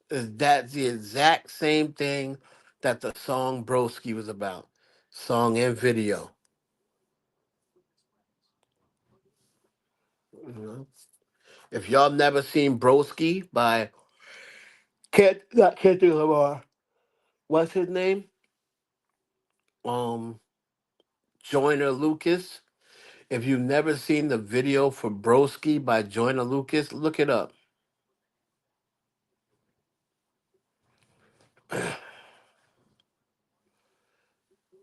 That's the exact same thing that the song Broski was about. Song and video. You know? If y'all never seen Broski by not Kendrick Lamar, what's his name? Um, Joyner Lucas. If you've never seen the video for Broski by Joyner Lucas, look it up.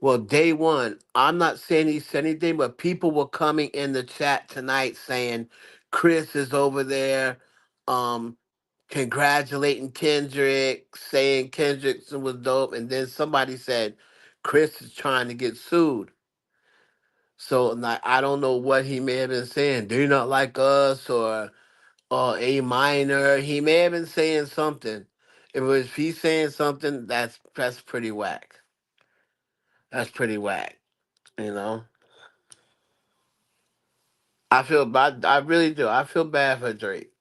Well, day one, I'm not saying he said anything, but people were coming in the chat tonight saying Chris is over there, um, congratulating Kendrick, saying Kendrick was dope, and then somebody said Chris is trying to get sued. So like, I don't know what he may have been saying. Do you not like us or A minor? He may have been saying something. If he's saying something, that's pretty whack. That's pretty whack. You know. I feel bad. I really do. I feel bad for Drake.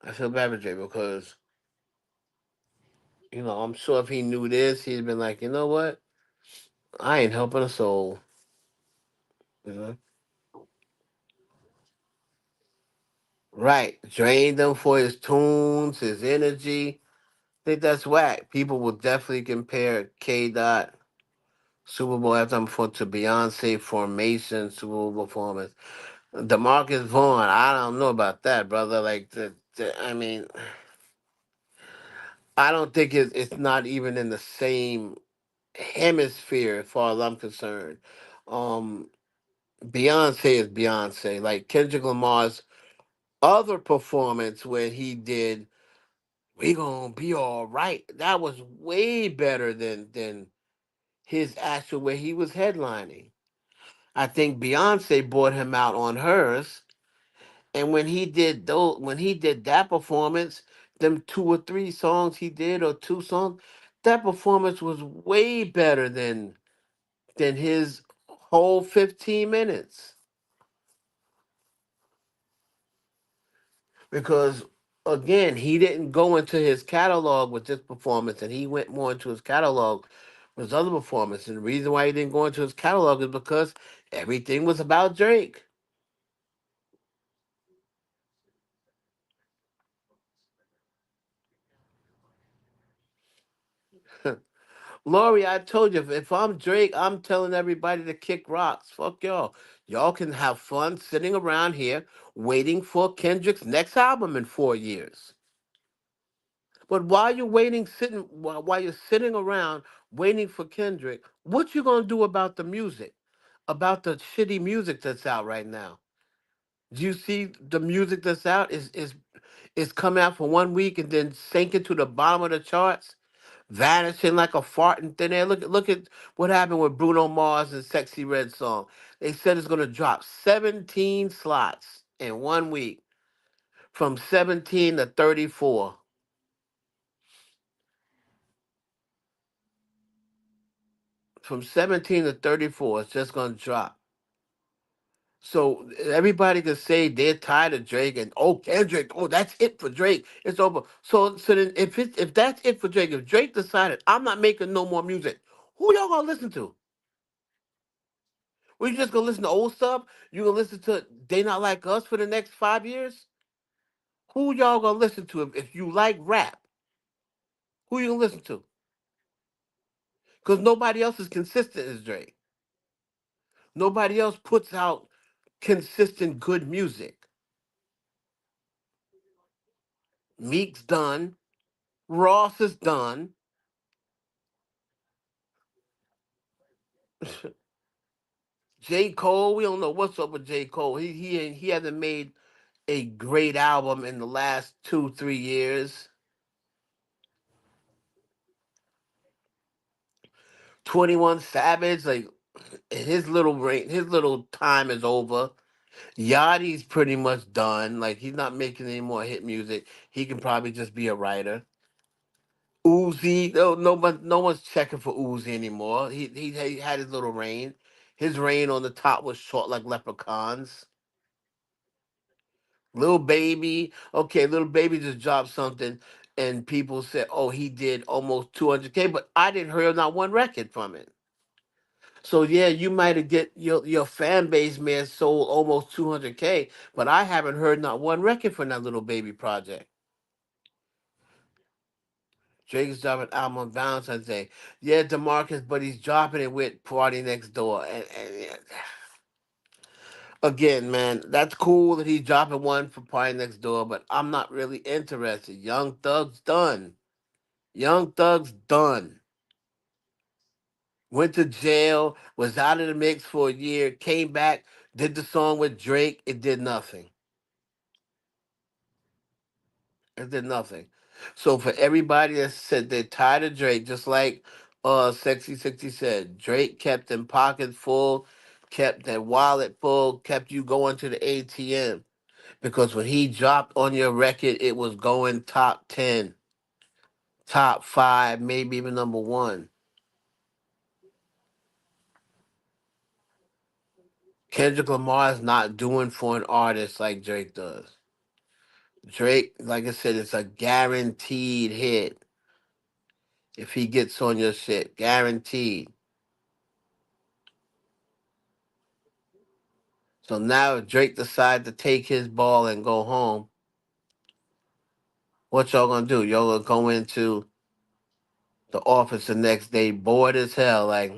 I feel bad for Drake because I'm sure if he knew this, he'd been like, you know what? I ain't helping a soul. You know? Right. Drained him for his tunes, his energy. I think that's whack. People will definitely compare K. Dot Super Bowl halftime performance to Beyonce Formation Super Bowl performance. Demarcus Vaughn, I don't know about that, brother. Like I mean, I don't think it's not even in the same hemisphere as far as I'm concerned. Um, Beyonce is Beyonce. Like Kendrick Lamar's other performance when he did "We Gonna Be All Right," that was way better than his actual where he was headlining. I think Beyonce brought him out on hers, and when he did that performance, them 2 or 3 songs he did or 2 songs, that performance was way better than his whole 15 minutes. Because again, he didn't go into his catalog with this performance, and he went more into his catalog with his other performance. And the reason why he didn't go into his catalog is because everything was about Drake. Lori, I told you, if I'm Drake, I'm telling everybody to kick rocks. Fuck y'all. Y'all can have fun sitting around here waiting for Kendrick's next album in 4 years. But while you're waiting, while you're sitting around waiting for Kendrick, what you gonna do about the music? About the shitty music that's out right now? Do you see the music that's out is come out for 1 week and then sink into the bottom of the charts, vanishing like a fart in thin air? Look at what happened with Bruno Mars and Sexy Red Song. They said it's gonna drop 17 slots in 1 week, from 17 to 34. From 17 to 34, it's just gonna drop. So everybody can say they're tired of Drake and oh Kendrick, oh that's it for Drake. It's over. So then if that's it for Drake, if Drake decided I'm not making no more music, who y'all gonna listen to? Well, you just gonna listen to old stuff? You gonna listen to They Not Like Us for the next 5 years? Who y'all gonna listen to if you like rap? Who you gonna listen to? Because nobody else is consistent as Drake. Nobody else puts out consistent good music. Meek's done. Ross is done. J. Cole, we don't know what's up with J. Cole. He hasn't made a great album in the last 2 3 years. 21 Savage, like his little time is over. Yachty's pretty much done. Like he's not making any more hit music. He can probably just be a writer. Uzi, no one's checking for Uzi anymore. He had his little reign. His reign on the top was short like leprechauns. Little Baby, okay, Little Baby just dropped something, and people said, "Oh, he did almost 200K," but I didn't hear not one record from it. So yeah, you might have get your fan base man sold almost 200K, but I haven't heard not one record from that Little Baby project. Drake's dropping an album on Valentine's Day. Yeah, Demarcus, but he's dropping it with Party Next Door, and yeah. Again, man, that's cool that he's dropping one for Party Next Door, but I'm not really interested. Young Thug's done. Young Thug's done. Went to jail, was out of the mix for a year, came back, did the song with Drake. It did nothing. It did nothing. So for everybody that said they're tired of Drake, just like Sexy 60 said, Drake kept them pockets full, kept that wallet full, kept you going to the ATM. Because when he dropped on your record, it was going top 10, top 5, maybe even number 1. Kendrick Lamar is not doing for an artist like Drake does. Drake, like I said, it's a guaranteed hit if he gets on your shit. Guaranteed. So now if Drake decides to take his ball and go home, what y'all gonna do? Y'all gonna go into the office the next day bored as hell, like,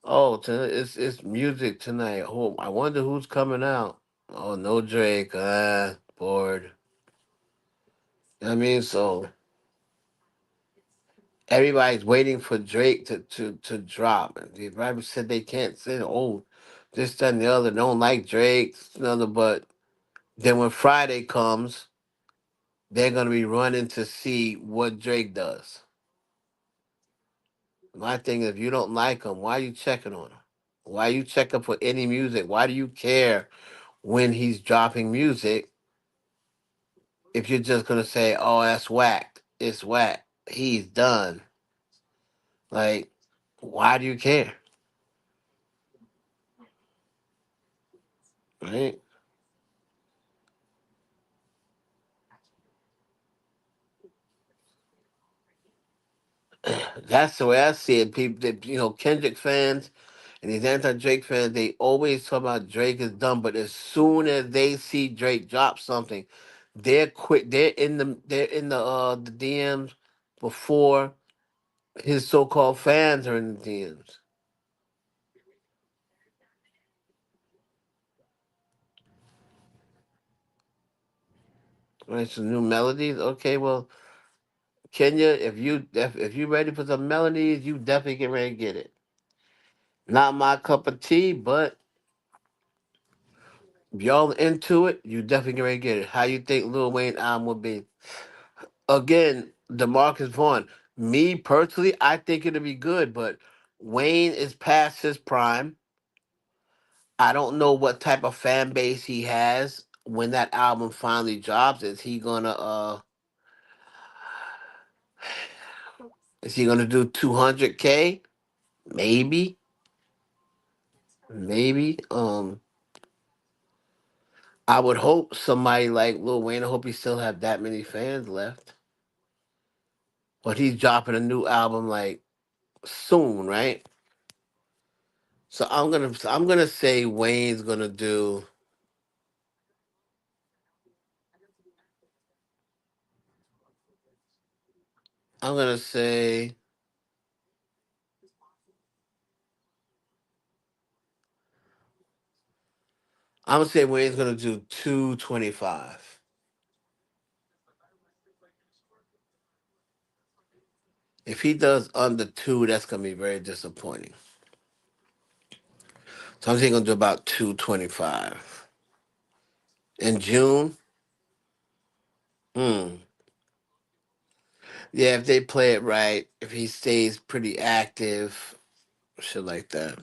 oh, it's music tonight. Oh, I wonder who's coming out. Oh, no Drake. Bored. I mean, so everybody's waiting for Drake to drop. And the rappers said they can't say, oh, this, that, and the other. Don't like Drake, another. But then when Friday comes, they're gonna be running to see what Drake does. My thing is, if you don't like him, why are you checking on him? Why are you checking for any music? Why do you care when he's dropping music if you're just gonna say, "Oh, that's whack. It's whack. He's done." Like, why do you care? Right? That's the way I see it. People, that, Kendrick fans and these anti-Drake fans, they always talk about Drake is done, but as soon as they see Drake drop something, they're quick. They're in the DMs before his so-called fans are in the DMs. Right? Some new melodies. Okay, well, Kenya, if you ready for some melodies, you definitely get ready to get it. Not my cup of tea, but if y'all into it, you definitely get ready to get it. How you think Lil Wayne album would be? Again, DeMarcus Vaughn. Me personally, I think it'll be good, but Wayne is past his prime. I don't know what type of fan base he has when that album finally drops. Is he gonna do 200K? Maybe, maybe. I would hope somebody like Lil Wayne. I hope he still have that many fans left. But he's dropping a new album like soon, right? So I'm gonna say Wayne's gonna do. I'm gonna say Wayne's gonna do 225. If he does under two, that's gonna be very disappointing. So I'm thinking gonna do about 225 in June. Hmm. Yeah, if they play it right, if he stays pretty active, shit like that.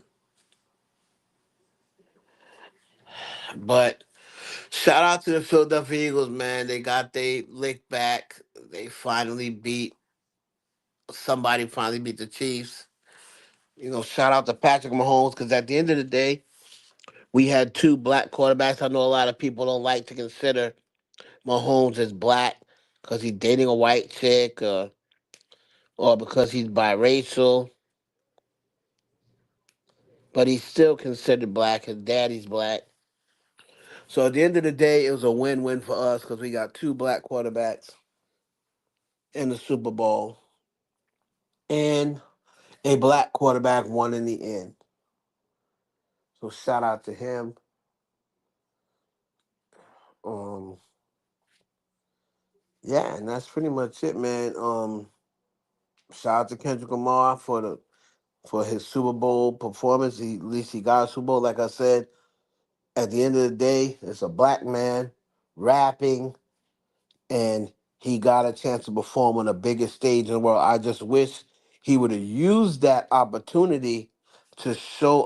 But shout out to the Philadelphia Eagles, man. They got they lick back. They finally beat somebody. Finally beat the Chiefs. Shout out to Patrick Mahomes because at the end of the day, we had two black quarterbacks. I know a lot of people don't like to consider Mahomes as black because he's dating a white chick or because he's biracial, but he's still considered black. His daddy's black. So at the end of the day, it was a win-win for us because we got two black quarterbacks in the Super Bowl and a black quarterback won in the end. So shout out to him. Um, yeah, and that's pretty much it, man. Shout out to Kendrick Lamar for his Super Bowl performance. At least he got a Super Bowl. Like I said, at the end of the day, it's a black man rapping, and he got a chance to perform on the biggest stage in the world. I just wish he would have used that opportunity to show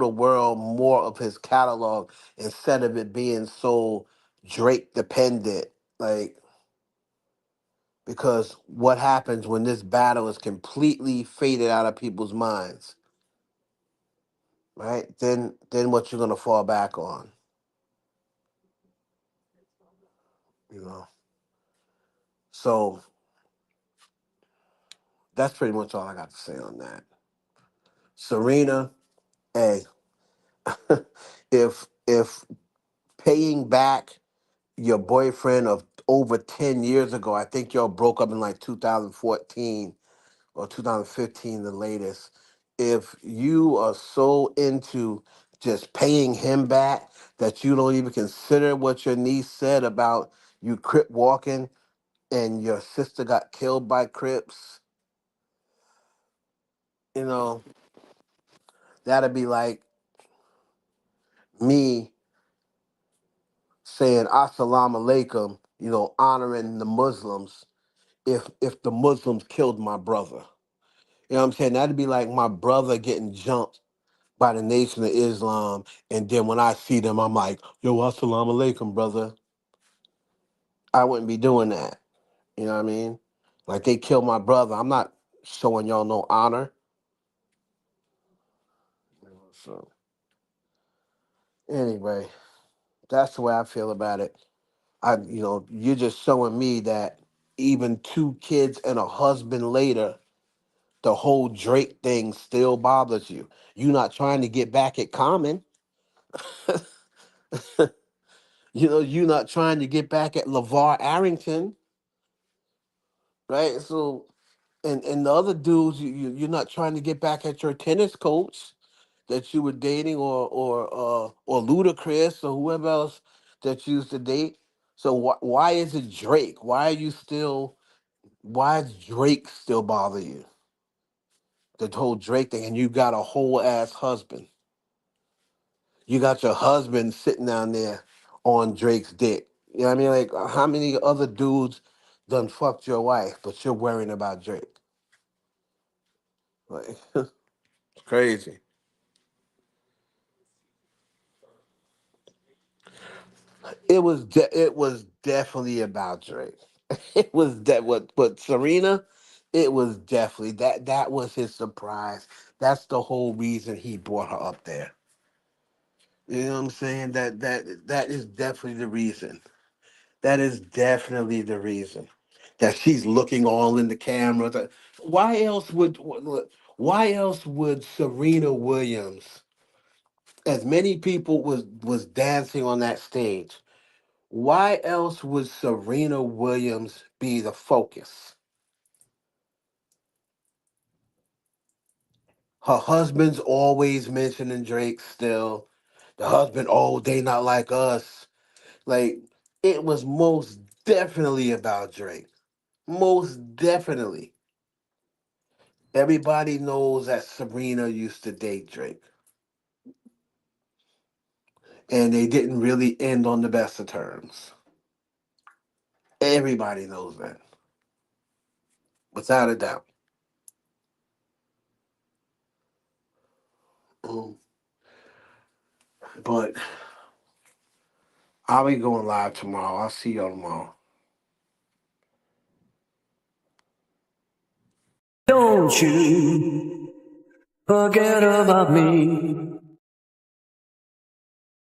the world more of his catalog instead of it being so Drake dependent. Like, because what happens when this battle is completely faded out of people's minds, right? Then what you're gonna fall back on, you know? So that's pretty much all I got to say on that. Serena, hey, if paying back your boyfriend of over 10 years ago, I think y'all broke up in like 2014 or 2015, the latest. If you are so into just paying him back that you don't even consider what your niece said about you crip walking and your sister got killed by crips, you know, that'd be like me saying assalamu alaikum, honoring the Muslims if the Muslims killed my brother. You know what I'm saying? That'd be like my brother getting jumped by the Nation of Islam, and then when I see them, I'm like, yo, assalamu alaikum, brother. I wouldn't be doing that. You know what I mean? Like they killed my brother. I'm not showing y'all no honor. So anyway, that's the way I feel about it. You're just showing me that even two kids and a husband later, the whole Drake thing still bothers you. You're not trying to get back at Common. You're not trying to get back at LeVar Arrington, right? So, and the other dudes, you're not trying to get back at your tennis coach that you were dating, or Ludacris or whoever else that you used to date. So why is it Drake? Why does Drake still bother you? The whole Drake thing, and you got a whole ass husband. You got your husband sitting down there on Drake's dick. You know what I mean? Like, how many other dudes done fucked your wife, but you're worrying about Drake? Like, it's crazy. It was definitely about Drake. It was that what Serena. It was definitely that was his surprise. That's the whole reason he brought her up there. You know what I'm saying? That is definitely the reason. That is definitely the reason that she's looking all in the camera. Why else would Serena Williams, as many people was dancing on that stage, why else would Serena Williams be the focus? Her husband's always mentioning Drake still. The husband, oh, they not like us. Like, it was most definitely about Drake. Most definitely. Everybody knows that Serena used to date Drake. And they didn't really end on the best of terms. Everybody knows that. Without a doubt. Mm. But I'll be going live tomorrow. I'll see y'all tomorrow. Don't you forget about me.